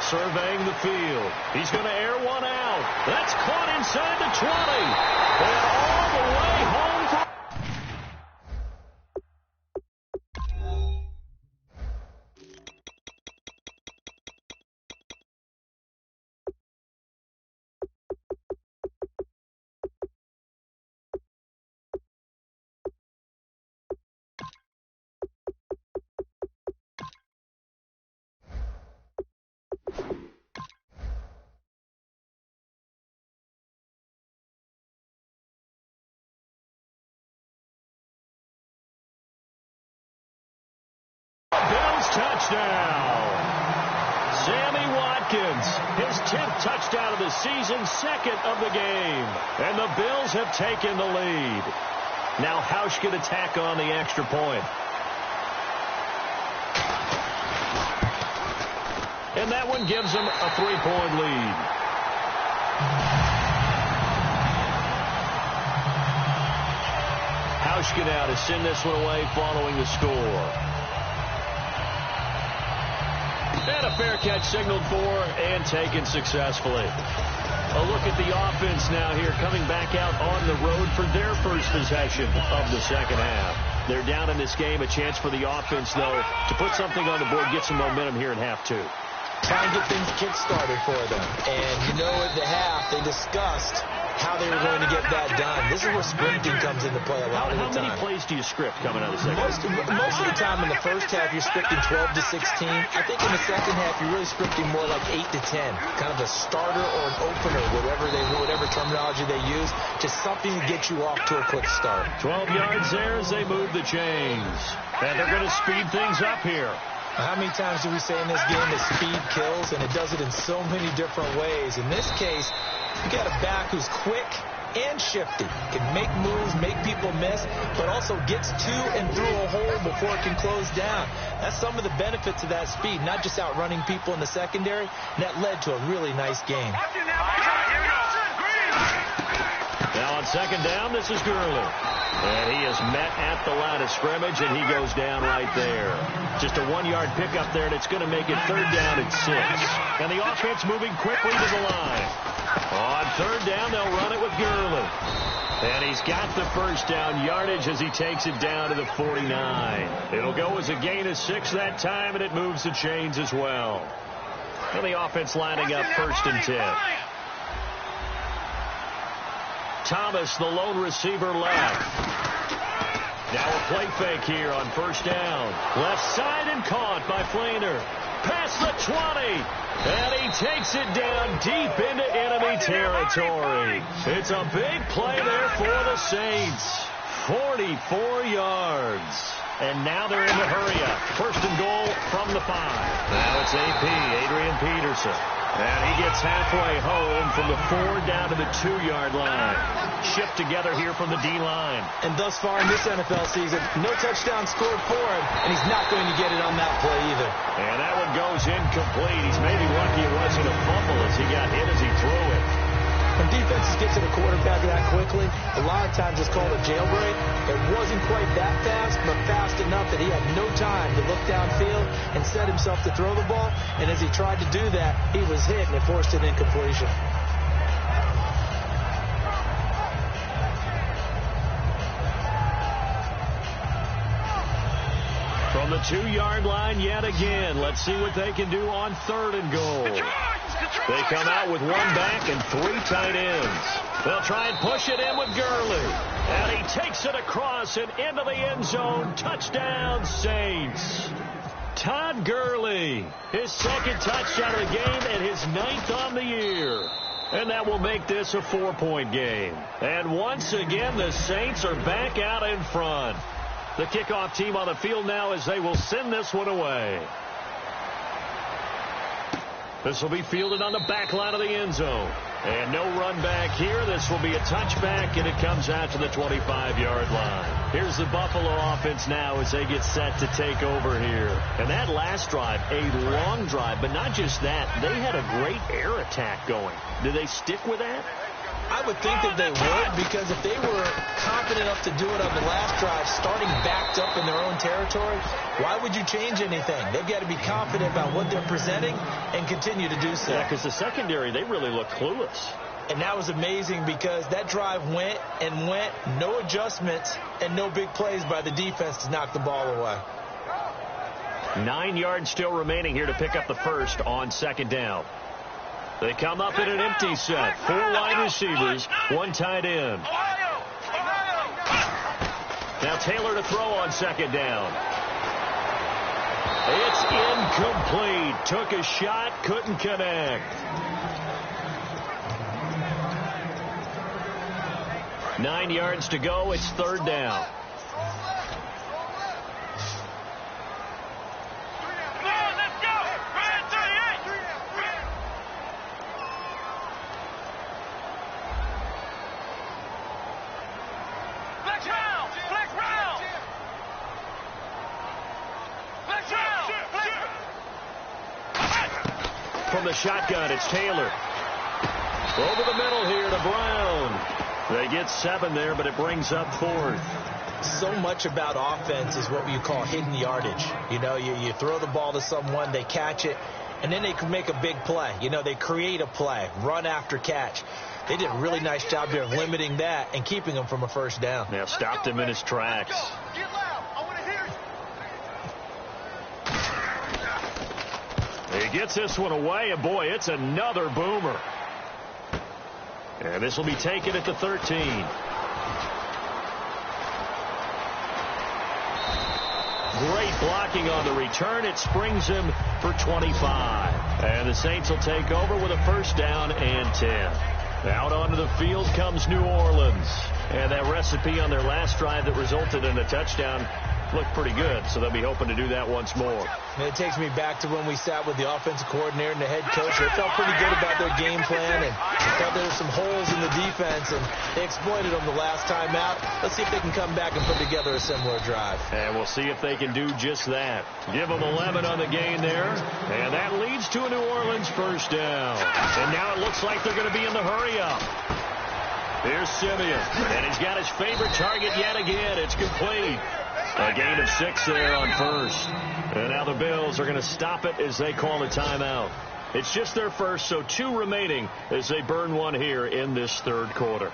Surveying the field. He's going to air one out. That's caught inside the 20. And all the way home. touchdown. Sammy Watkins, his 10th touchdown of the season, second of the game. And the Bills have taken the lead. Now Hausch can attack on the extra point. And that one gives them a 3-point lead. Hausch now to send this one away following the score. And a fair catch signaled for and taken successfully. A look at the offense now here, coming back out on the road for their first possession of the second half. They're down in this game. A chance for the offense, though, to put something on the board, get some momentum here in half two. Try and get things kick-started for them. And, you know, at the half, they discussed how they were going to get that done. This is where sprinting comes into play a lot of the time. How many plays do you script coming out of the second half? Most of the time in the first half, you're scripting 12 to 16. I think in the second half, you're really scripting more like 8 to 10. Kind of a starter or an opener, whatever terminology they use. Just something to get you off to a quick start. 12 yards there as they move the chains. And they're going to speed things up here. How many times do we say in this game that speed kills, and it does it in so many different ways? In this case, you got a back who's quick and shifty, can make moves, make people miss, but also gets to and through a hole before it can close down. That's some of the benefits of that speed, not just outrunning people in the secondary, and that led to a really nice game. Now on second down, this is Gurley. And he is met at the line of scrimmage, and he goes down right there. Just a 1-yard pickup there, and it's going to make it third down and 6. And the offense moving quickly to the line. On third down, they'll run it with Gurley. And he's got the first down yardage as he takes it down to the 49. It'll go as a gain of 6 that time, and it moves the chains as well. And the offense lining up first and 10. Thomas, the lone receiver left. Now a play fake here on first down. Left side and caught by Flainer. Past the 20. And he takes it down deep into enemy territory. It's a big play there for the Saints. 44 yards. And now they're in the hurry up. First and goal from the 5. Now it's AP, Adrian Peterson. And he gets halfway home from the 4 down to the 2-yard line. Shift together here from the D-line. And thus far in this NFL season, no touchdown scored for him, and he's not going to get it on that play either. And that one goes incomplete. He's maybe lucky it wasn't a fumble as he got hit as he threw it. When defenses get to the quarterback that quickly, a lot of times it's called a jailbreak. It wasn't quite that fast, but fast enough that he had no time to look downfield and set himself to throw the ball. And as he tried to do that, he was hit and it forced an incompletion. From the 2-yard line yet again. Let's see what they can do on third and goal. They come out with 1 back and 3 tight ends. They'll try and push it in with Gurley. And he takes it across and into the end zone. Touchdown, Saints. Todd Gurley, his second touchdown of the game and his 9th on the year. And that will make this a 4-point game. And once again, the Saints are back out in front. The kickoff team on the field now as they will send this one away. This will be fielded on the back line of the end zone. And no run back here. This will be a touchback, and it comes out to the 25-yard line. Here's the Buffalo offense now as they get set to take over here. And that last drive, a long drive, but not just that. They had a great air attack going. Do they stick with that? I would think that they would, because if they were confident enough to do it on the last drive, starting backed up in their own territory, why would you change anything? They've got to be confident about what they're presenting and continue to do so. Yeah, because the secondary, they really look clueless. And that was amazing because that drive went and went, no adjustments, and no big plays by the defense to knock the ball away. 9 yards still remaining here to pick up the first on second down. They come up in an empty set. 4 wide receivers, 1 tight end. Now Taylor to throw on second down. It's incomplete. Took a shot, couldn't connect. 9 yards to go. It's third down. From the shotgun, it's Taylor. Over the middle here to Brown. They get 7 there, but it brings up 4th. So much about offense is what you call hidden yardage. You know, you throw the ball to someone, they catch it, and then they can make a big play. You know, they create a play, run after catch. They did a really nice job here of limiting that and keeping him from a first down. Now stopped him in his tracks. Get loud. I want to hear you. He gets this one away, and boy, it's another boomer. And this will be taken at the 13. Great blocking on the return. It springs him for 25. And the Saints will take over with a first down and 10. Out onto the field comes New Orleans. And that recipe on their last drive that resulted in a touchdown looked pretty good, so they'll be hoping to do that once more. And it takes me back to when we sat with the offensive coordinator and the head coach. They felt pretty good about their game plan and thought there were some holes in the defense, and they exploited them the last time out. Let's see if they can come back and put together a similar drive. And we'll see if they can do just that. Give them 11 on the gain there, and that leads to a New Orleans first down. And now it looks like they're going to be in the hurry-up. Here's Simeon, and he's got his favorite target yet again. It's complete. A gain of 6 there on first. And now the Bills are going to stop it as they call a timeout. It's just their first, so 2 remaining as they burn one here in this third quarter.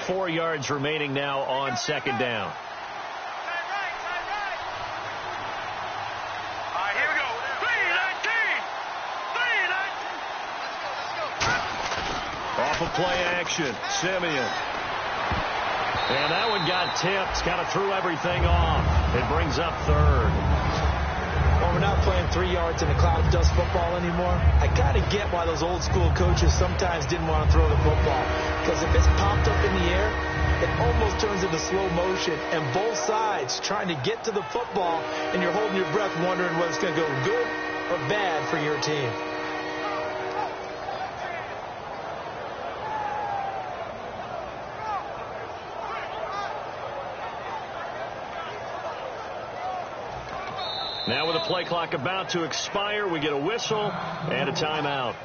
Four yards remaining now on second down. All right, here we go. 3-19. Off of play action, Simeon. And that one got tipped. Kind of threw everything off. It brings up third. Well, we're not playing 3 yards in a cloud of dust football anymore. I kind of get why those old school coaches sometimes didn't want to throw the football. Because if it's popped up in the air, it almost turns into slow motion. And both sides trying to get to the football, and you're holding your breath wondering whether it's going to go good or bad for your team. Now with the play clock about to expire, we get a whistle and a timeout.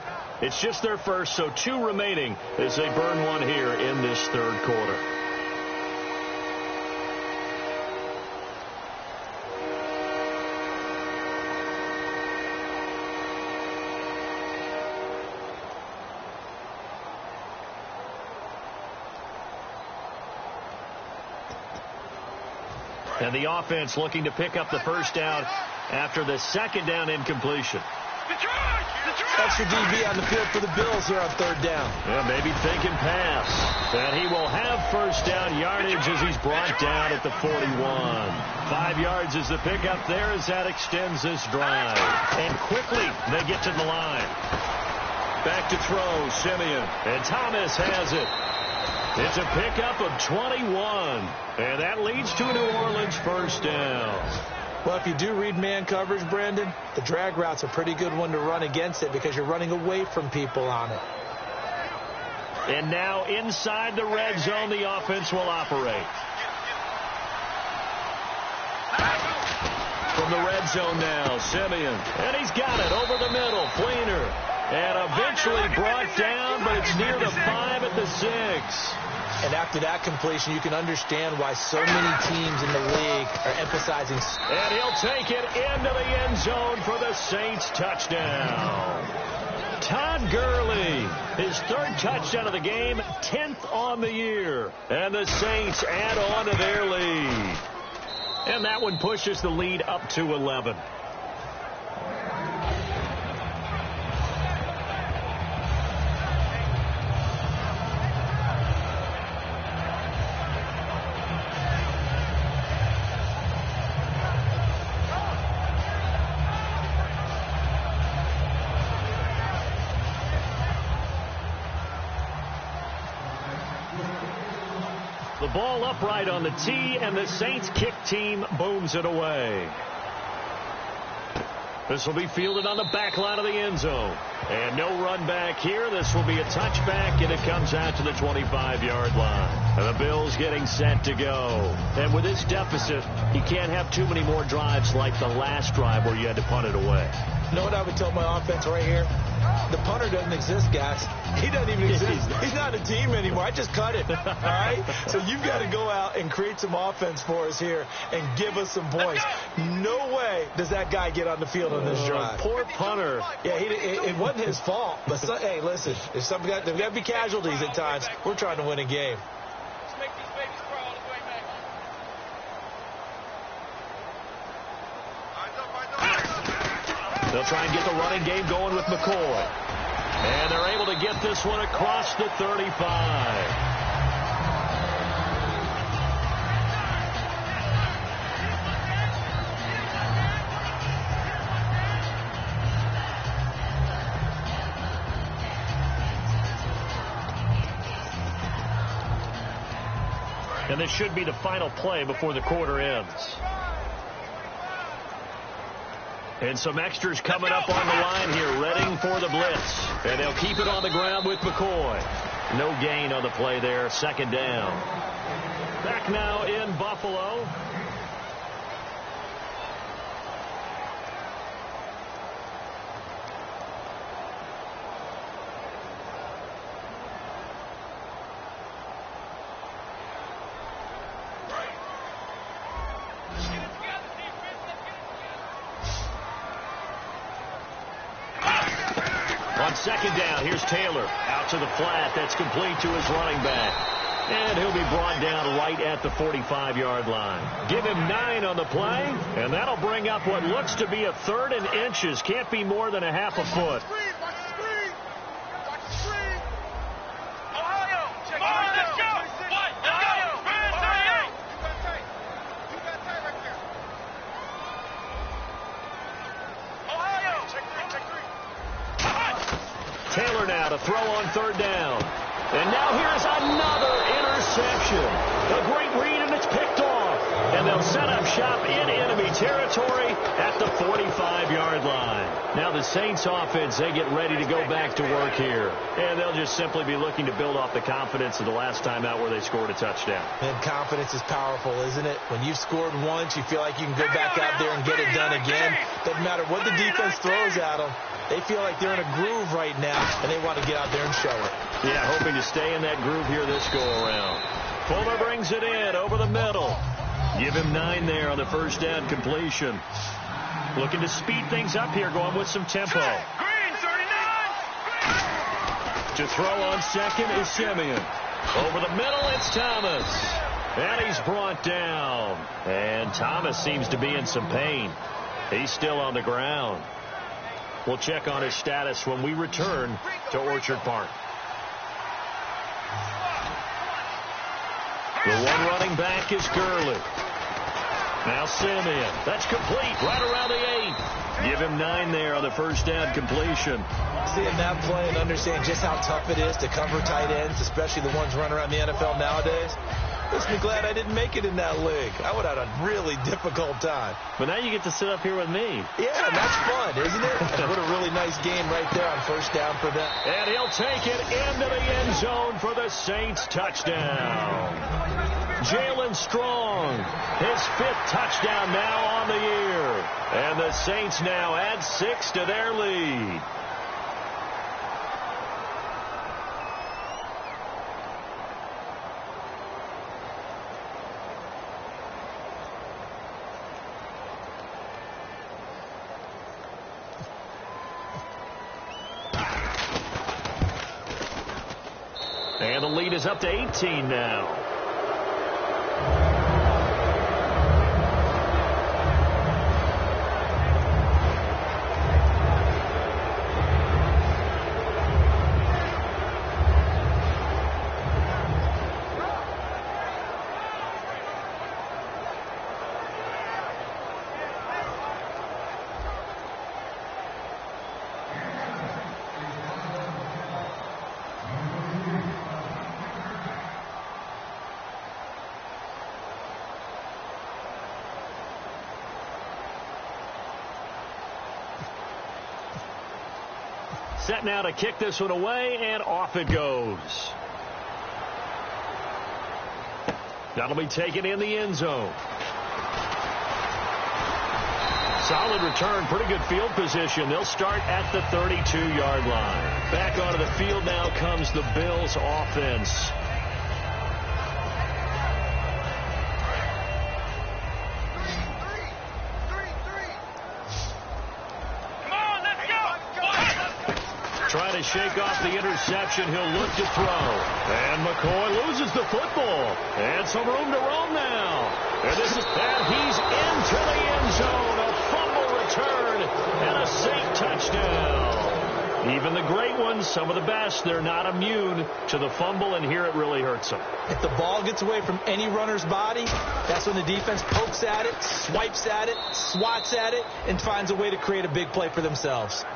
It's just their first, so 2 remaining as they burn one here in this third quarter. And the offense looking to pick up the first down after the second down incompletion. Extra DB on the field for the Bills here on third down. Yeah, maybe thinking pass. And he will have first down yardage as he's brought down at the 41. 5 yards is the pickup there as that extends this drive. And quickly they get to the line. Back to throw, Simeon. And Thomas has it. It's a pickup of 21. And that leads to a New Orleans first down. Well, if you do read man coverage, Brandon, the drag route's a pretty good one to run against it because you're running away from people on it. And now inside the red zone, the offense will operate. From the red zone now, Simeon. And he's got it over the middle. Fleener. And eventually brought down, but it's near the 5 at the 6. And after that completion, you can understand why so many teams in the league are emphasizing. And he'll take it into the end zone for the Saints touchdown. Todd Gurley, his 3rd touchdown of the game, 10th on the year. And the Saints add on to their lead. And that one pushes the lead up to 11. The ball upright on the tee, and the Saints kick team booms it away. This will be fielded on the back line of the end zone. And no run back here. This will be a touchback, and it comes out to the 25-yard line. And the Bills getting set to go. And with this deficit, you can't have too many more drives like the last drive where you had to punt it away. You know what I would tell my offense right here? The punter doesn't exist, guys. He doesn't even exist. He's not a team anymore. I just cut it. All right? So you've got to go out and create some offense for us here and give us some points. No way does that guy get on the field on this drive. Poor punter. Yeah, it wasn't his fault. But hey, listen, there's got to be casualties at times. We're trying to win a game. Let's make these babies crawl all the way back. They'll try and get the running game going with McCoy. And they're able to get this one across the 35. And this should be the final play before the quarter ends. And some extras coming up on the line here, readying for the blitz. And they'll keep it on the ground with McCoy. No gain on the play there, 2nd down. Back now in Buffalo. On 2nd down, here's Taylor. Out to the flat. That's complete to his running back. And he'll be brought down right at the 45-yard line. Give him 9 on the play, and that'll bring up what looks to be a 3rd and inches. Can't be more than a half a foot. Ohio, come on, let's go. Ohio, man 38. You got tight right there. Ohio, check 3. Taylor now to throw on 3rd down. And now here's another interception. A great read, and it's picked off. And they'll set up shop in enemy territory at the 45-yard line. Now the Saints offense, they get ready to go back to work here. And they'll just simply be looking to build off the confidence of the last time out where they scored a touchdown. And confidence is powerful, isn't it? When you've scored once, you feel like you can go back out there and get it done again. Doesn't matter what the defense throws at them. They feel like they're in a groove right now, and they want to get out there and show it. Yeah, hoping to stay in that groove here this go-around. Fuller brings it in over the middle. Give him 9 there on the 1st down completion. Looking to speed things up here, going with some tempo. Green, 39. To throw on 2nd is Simeon. Over the middle, it's Thomas. And he's brought down. And Thomas seems to be in some pain. He's still on the ground. We'll check on his status when we return to Orchard Park. The one running back is Gurley. Now Simeon. That's complete right around the 8. Give him 9 there on the first down completion. Seeing that play and understanding just how tough it is to cover tight ends, especially the ones running around the NFL nowadays, makes me glad I didn't make it in that league. I would have had a really difficult time. But now you get to sit up here with me. Yeah, that's fun, isn't it? And what a really nice game right there on first down for them. And he'll take it into the end zone for the Saints touchdown. Jalen Strong, his 5th touchdown now on the year. And the Saints now add 6 to their lead. And the lead is up to 18 now. Set now to kick this one away, and off it goes. That'll be taken in the end zone. Solid return, pretty good field position. They'll start at the 32-yard line. Back onto the field now comes the Bills offense. Trying to shake off the interception. He'll look to throw. And McCoy loses the football. And some room to roam now. And he's into the end zone. A fumble return and a Saint touchdown. Even the great ones, some of the best, they're not immune to the fumble, and here it really hurts them. If the ball gets away from any runner's body, that's when the defense pokes at it, swipes at it, swats at it, and finds a way to create a big play for themselves.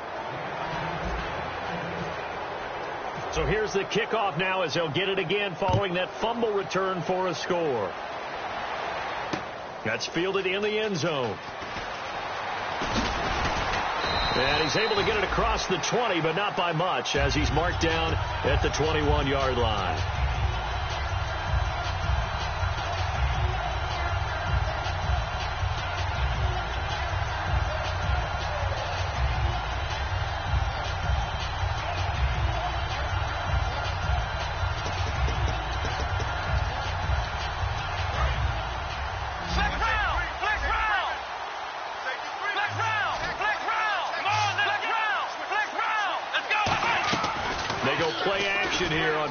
So here's the kickoff now as they'll get it again following that fumble return for a score. That's fielded in the end zone. And he's able to get it across the 20, but not by much, as he's marked down at the 21-yard line.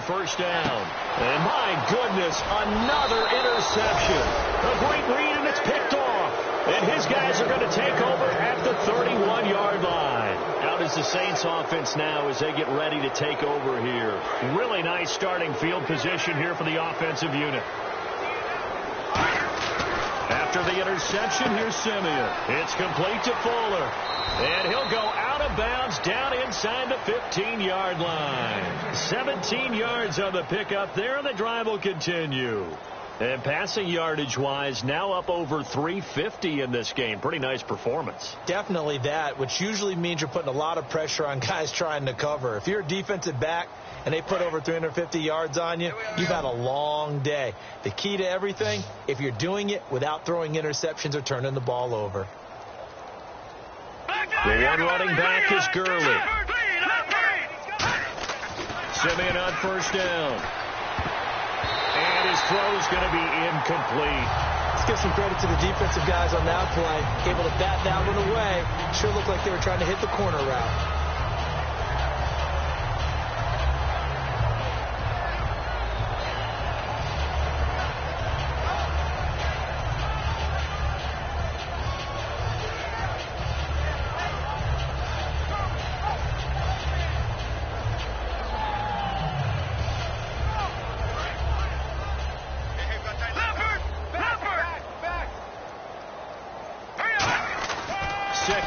First down. And my goodness, another interception. A great read, and it's picked off. And his guys are going to take over at the 31-yard line. Out is the Saints offense now as they get ready to take over here. Really nice starting field position here for the offensive unit. After the interception, here's Simeon. It's complete to Fuller. And he'll go out of bounds down inside the 15-yard line. 17 yards on the pickup there, and the drive will continue. And passing yardage-wise, now up over 350 in this game. Pretty nice performance. Definitely that, which usually means you're putting a lot of pressure on guys trying to cover. If you're a defensive back and they put over 350 yards on you, you've had a long day. The key to everything, if you're doing it without throwing interceptions or turning the ball over. The one running back is Gurley. Simeon on first down. And his throw is going to be incomplete. Let's give some credit to the defensive guys on that play. Able to bat that one away. Sure looked like they were trying to hit the corner route.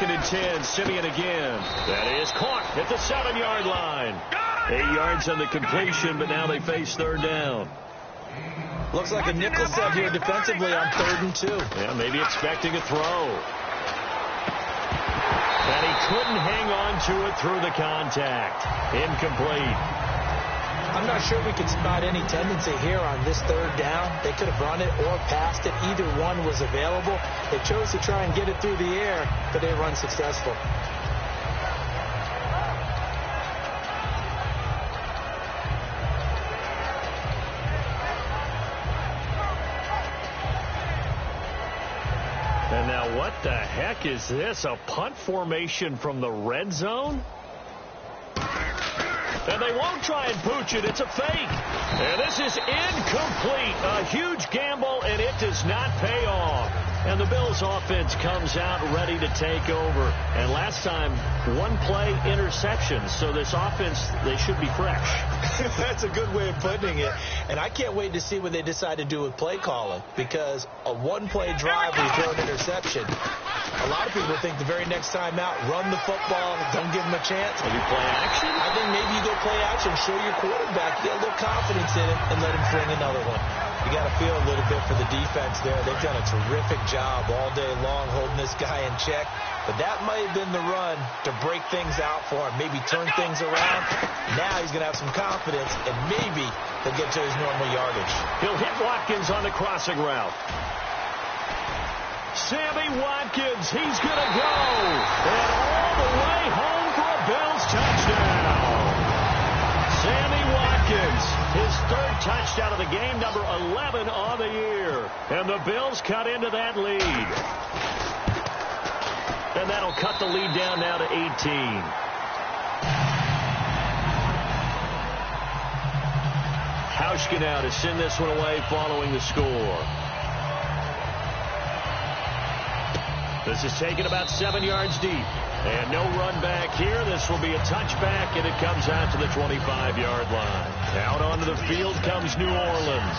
2nd and 10. Simeon again. That is caught at the 7-yard line. 8 yards on the completion, but now they face 3rd down. Looks like a nickel set here defensively on 3rd and 2. Yeah, maybe expecting a throw. And he couldn't hang on to it through the contact. Incomplete. I'm not sure we could spot any tendency here on this 3rd down. They could have run it or passed it. Either one was available. They chose to try and get it through the air, but they were unsuccessful. And now what the heck is this? A punt formation from the red zone? And they won't try and pooch it. It's a fake. And this is incomplete. A huge gamble, and it does not pay off. And the Bills offense comes out ready to take over. And last time, 1-play interception. So this offense, they should be fresh. That's a good way of putting it. And I can't wait to see what they decide to do with play calling. Because a 1-play drive where you throw an interception, a lot of people think the very next time out, run the football, don't give them a chance. Maybe play action? I think maybe you go play action, show your quarterback, get a little confidence in it, and let him fling another one. You got to feel a little bit for the defense there. They've done a terrific job all day long holding this guy in check. But that might have been the run to break things out for him, maybe turn things around. Now he's going to have some confidence, and maybe he'll get to his normal yardage. He'll hit Watkins on the crossing route. Sammy Watkins, he's going to go. And all the way home for a Bills touchdown. Sammy Watkins, his 3rd touchdown of the game, number 11 on the year. And the Bills cut into that lead. And that'll cut the lead down now to 18. Hauschka now to send this one away following the score. This is taken about 7 yards deep. And no run back here. This will be a touchback, and it comes out to the 25-yard line. Out onto the field comes New Orleans.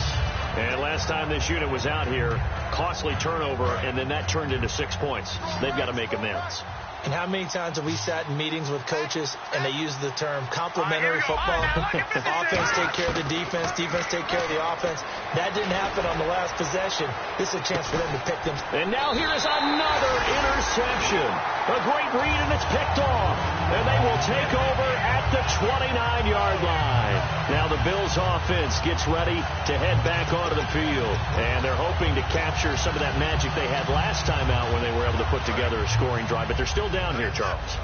And last time this unit was out here, costly turnover, and then that turned into 6 points. They've got to make amends. And how many times have we sat in meetings with coaches and they use the term complementary football? Offense take care of the defense, defense take care of the offense. That didn't happen on the last possession. This is a chance for them to pick them. And now here is another interception. A great read, and it's picked off. And they will take over at the 29-yard line. Now the Bills offense gets ready to head back onto the field. And they're hoping to capture some of that magic they had last time out when they were able to put together a scoring drive. But they're still down here, Charles.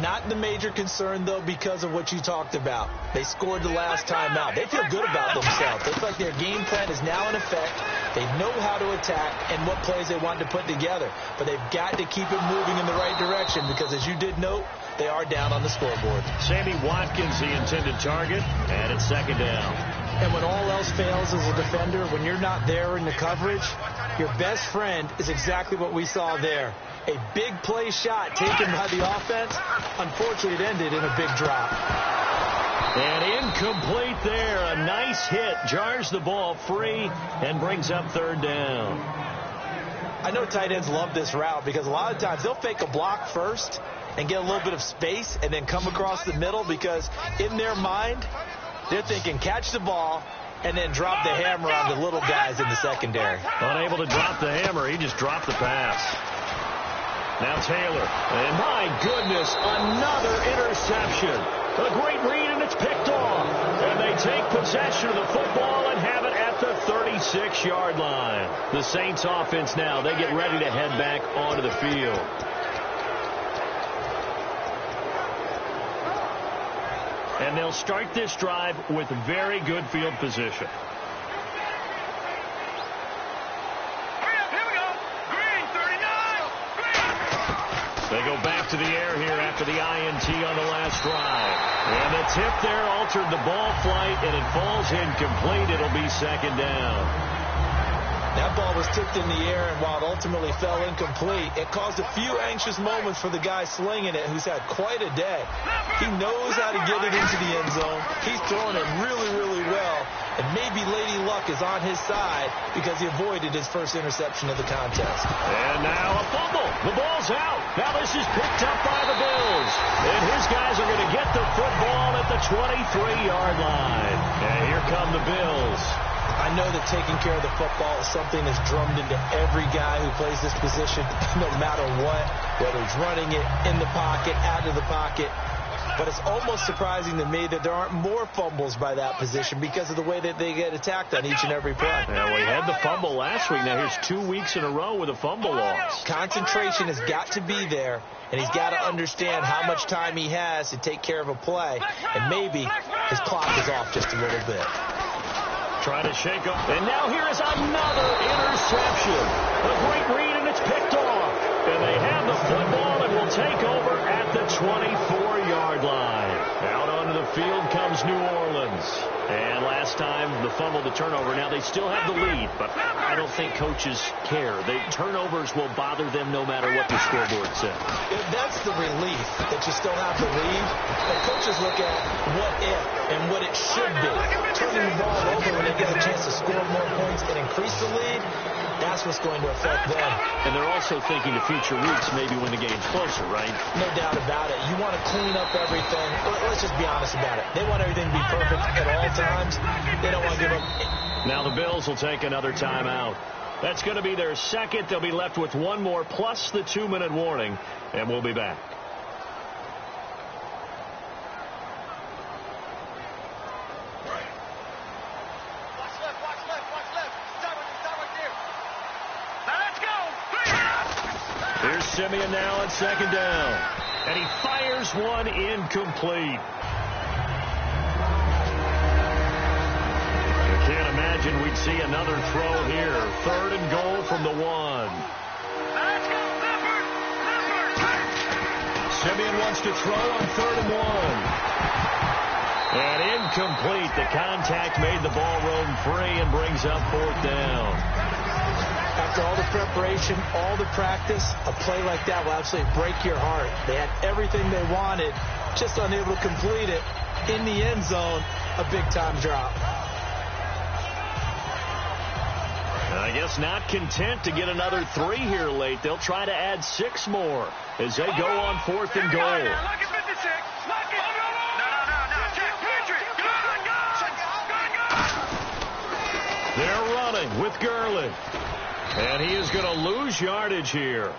Not the major concern, though, because of what you talked about. They scored the last time out. They feel good about themselves. Looks like their game plan is now in effect. They know how to attack and what plays they want to put together. But they've got to keep it moving in the right direction because, as you did note, they are down on the scoreboard. Sammy Watkins, the intended target, and it's 2nd down. And when all else fails as a defender, when you're not there in the coverage, your best friend is exactly what we saw there. A big play shot taken by the offense. Unfortunately, it ended in a big drop. And incomplete there. A nice hit. Jars the ball free and brings up 3rd down. I know tight ends love this route because a lot of times they'll fake a block first and get a little bit of space and then come across the middle because in their mind, they're thinking catch the ball and then drop the hammer on the little guys in the secondary. Unable to drop the hammer. He just dropped the pass. Now Taylor, and my goodness, another interception. A great read, and it's picked off. And they take possession of the football and have it at the 36-yard line. The Saints offense now, they get ready to head back onto the field. And they'll start this drive with very good field position. They go back to the air here after the INT on the last drive. And the tip there altered the ball flight, and it falls incomplete. It'll be 2nd down. That ball was tipped in the air, and while it ultimately fell incomplete, it caused a few anxious moments for the guy slinging it, who's had quite a day. He knows how to get it into the end zone. He's throwing it really, really well. And maybe Lady Luck is on his side because he avoided his first interception of the contest. And now a fumble. The ball's out. Now this is picked up by the Bills. And his guys are going to get the football at the 23-yard line. And here come the Bills. I know that taking care of the football is something that's drummed into every guy who plays this position, no matter what, whether he's running it, in the pocket, out of the pocket. But it's almost surprising to me that there aren't more fumbles by that position because of the way that they get attacked on each and every play. Well, we had the fumble last week. Now here's 2 weeks in a row with a fumble loss. Concentration has got to be there, and he's got to understand how much time he has to take care of a play. And maybe his clock is off just a little bit. Trying to shake up. And now here is another interception. A great read, and it's picked off. And they have the football and will take over at the 24-yard line. Out onto the field comes New Orleans. And last time, the fumble, the turnover. Now they still have the lead, but I don't think coaches care. Turnovers will bother them no matter what the scoreboard says. That's the relief, that you still have the lead. But coaches look at what if and what it should be. Turning the ball over when they get a chance to score more points and increase the lead, that's what's going to affect them. And they're also thinking to future weeks, maybe when the game's closer, right? No doubt about it. You want to clean up everything. Let's just be honest about it. They want everything to be perfect at all times. They don't want to give up. Now the Bills will take another timeout. That's going to be their second. They'll be left with one more plus the 2-minute warning, and we'll be back. Here's Simeon now on second down. And he fires one incomplete. I can't imagine we'd see another throw here. 3rd and goal from the 1. Let's go, Clifford! Simeon wants to throw on 3rd and 1. And incomplete. The contact made the ball roam free and brings up 4th down. After all the preparation, all the practice, a play like that will absolutely break your heart. They had everything they wanted, just unable to complete it. In the end zone, a big-time drop. I guess not content to get another 3 here late. They'll try to add 6 more as they go on 4th and goal. Look at 56. Look at... No. Check, Patriot. Good. They're running with Gurley. And he is going to lose yardage here.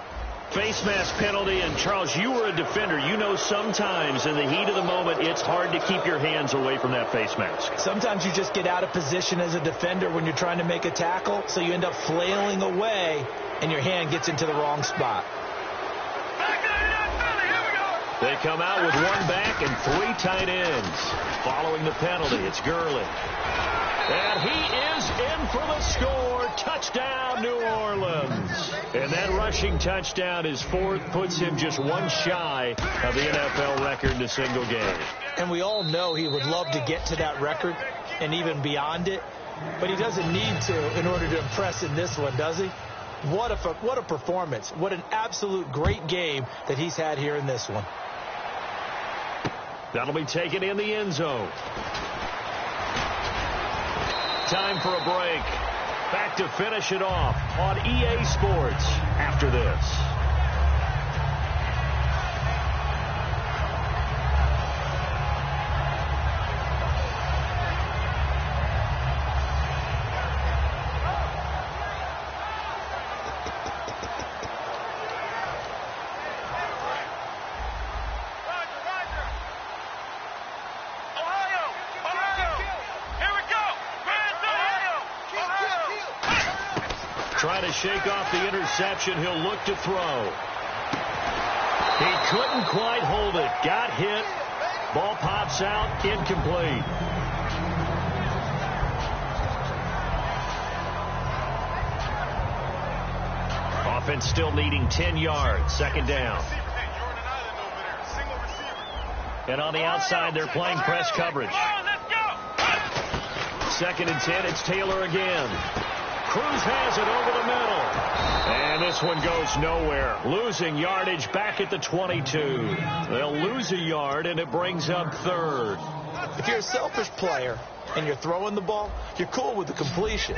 Face mask penalty. And, Charles, you were a defender. You know sometimes in the heat of the moment, it's hard to keep your hands away from that face mask. Sometimes you just get out of position as a defender when you're trying to make a tackle, so you end up flailing away, and your hand gets into the wrong spot. They come out with 1 back and 3 tight ends. Following the penalty, it's Gurley. And he is in for the score. Touchdown, New Orleans. And that rushing touchdown is 4th, puts him just 1 shy of the NFL record in a single game. And we all know he would love to get to that record and even beyond it, but he doesn't need to in order to impress in this one, does he? What a performance. What an absolute great game that he's had here in this one. That'll be taken in the end zone. Time for a break. Back to finish it off on EA Sports after this. Trying to shake off the interception. He'll look to throw. He couldn't quite hold it. Got hit. Ball pops out. Incomplete. Offense still needing 10 yards. 2nd down. And on the outside, they're playing press coverage. 2nd and 10. It's Taylor again. Cruz has it over the middle. And this one goes nowhere. Losing yardage back at the 22. They'll lose a yard, and it brings up 3rd. If you're a selfish player and you're throwing the ball, you're cool with the completion.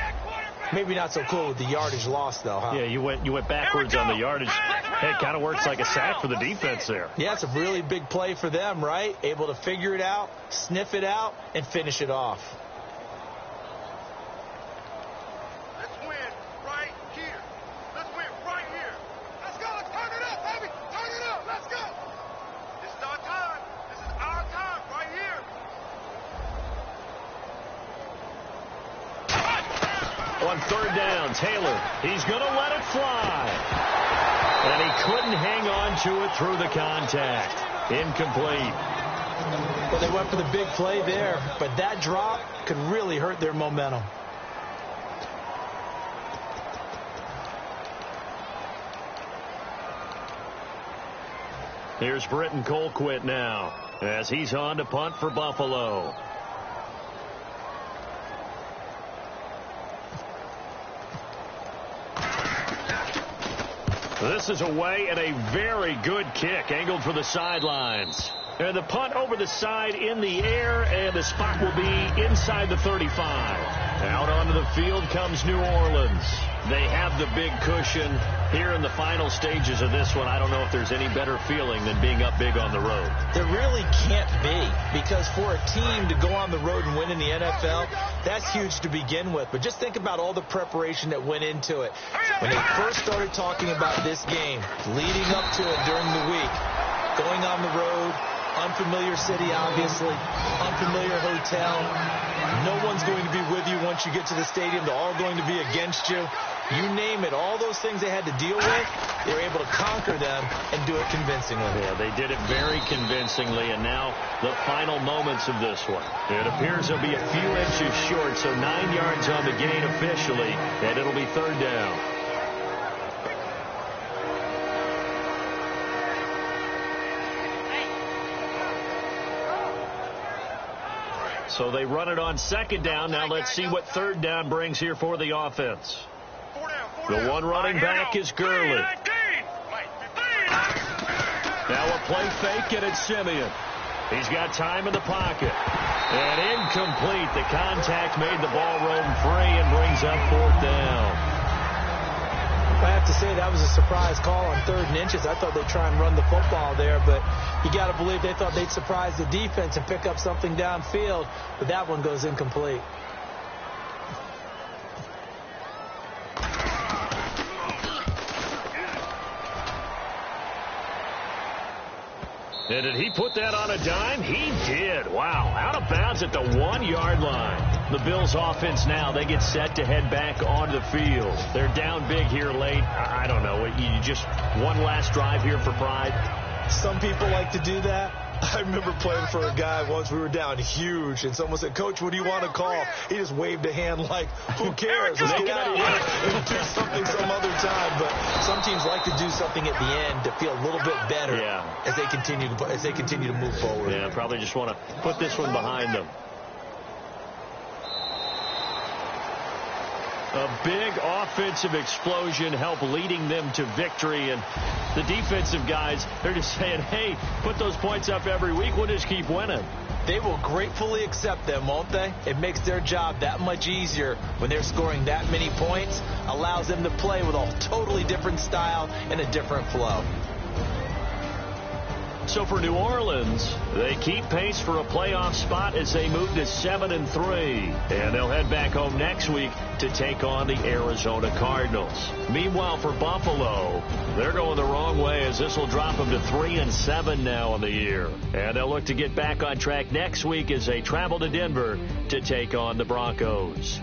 Maybe not so cool with the yardage loss, though, huh? Yeah, you went backwards on the yardage. Hey, it kind of works like a sack for the defense there. Yeah, it's a really big play for them, right? Able to figure it out, sniff it out, and finish it off. Let's win right here. Let's win right here. Let's go. Let's turn it up, baby. Turn it up. Let's go. This is our time. This is our time right here. On third down, Taylor, he's going to let it fly. And he couldn't hang on to it through the contact. Incomplete. Well, they went for the big play there, but that drop could really hurt their momentum. Here's Britton Colquitt now as he's on to punt for Buffalo. This is away and a very good kick angled for the sidelines. And the punt over the side in the air, and the spot will be inside the 35. Out onto the field comes New Orleans. They have the big cushion here in the final stages of this one. I don't know if there's any better feeling than being up big on the road. There really can't be, because for a team to go on the road and win in the NFL, that's huge to begin with. But just think about all the preparation that went into it. When they first started talking about this game, leading up to it during the week, going on the road, unfamiliar city, obviously, unfamiliar hotel. No one's going to be with you once you get to the stadium. They're all going to be against you. You name it. All those things they had to deal with, they were able to conquer them and do it convincingly. Yeah, they did it very convincingly, and now the final moments of this one. It appears they'll be a few inches short, so 9 yards on the gain officially, and it'll be third down. So they run it on second down. Now let's see what third down brings here for the offense. The one running back is Gurley. Now a play fake, and it's Simeon. He's got time in the pocket. And incomplete. The contact made the ball roam free and brings up fourth down. I have to say that was a surprise call on 3rd and inches. I thought they'd try and run the football there, but you got to believe they thought they'd surprise the defense and pick up something downfield, but that one goes incomplete. And did he put that on a dime? He did. Wow. Out of bounds at the 1-yard line. The Bills offense now, they get set to head back onto the field. They're down big here late. I don't know. You just one last drive here for pride? Some people like to do that. I remember playing for a guy once. We were down huge, and someone said, "Coach, what do you want to call?" He just waved a hand like, "Who cares? Let's get out of here and do something some other time." But some teams like to do something at the end to feel a little bit better as they continue to move forward. Yeah, probably just want to put this one behind them. A big offensive explosion helped leading them to victory, and the defensive guys, they're just saying, hey, put those points up every week, we'll just keep winning. They will gratefully accept them, won't they? It makes their job that much easier when they're scoring that many points, allows them to play with a totally different style and a different flow. So for New Orleans, they keep pace for a playoff spot as they move to 7-3. And they'll head back home next week to take on the Arizona Cardinals. Meanwhile, for Buffalo, they're going the wrong way as this will drop them to 3-7 now on the year. And they'll look to get back on track next week as they travel to Denver to take on the Broncos.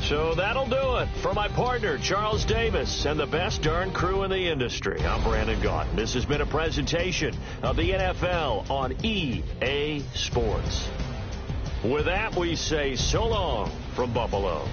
So that'll do it. For my partner, Charles Davis, and the best darn crew in the industry, I'm Brandon Gaudin. This has been a presentation of the NFL on EA Sports. With that, we say so long from Buffalo.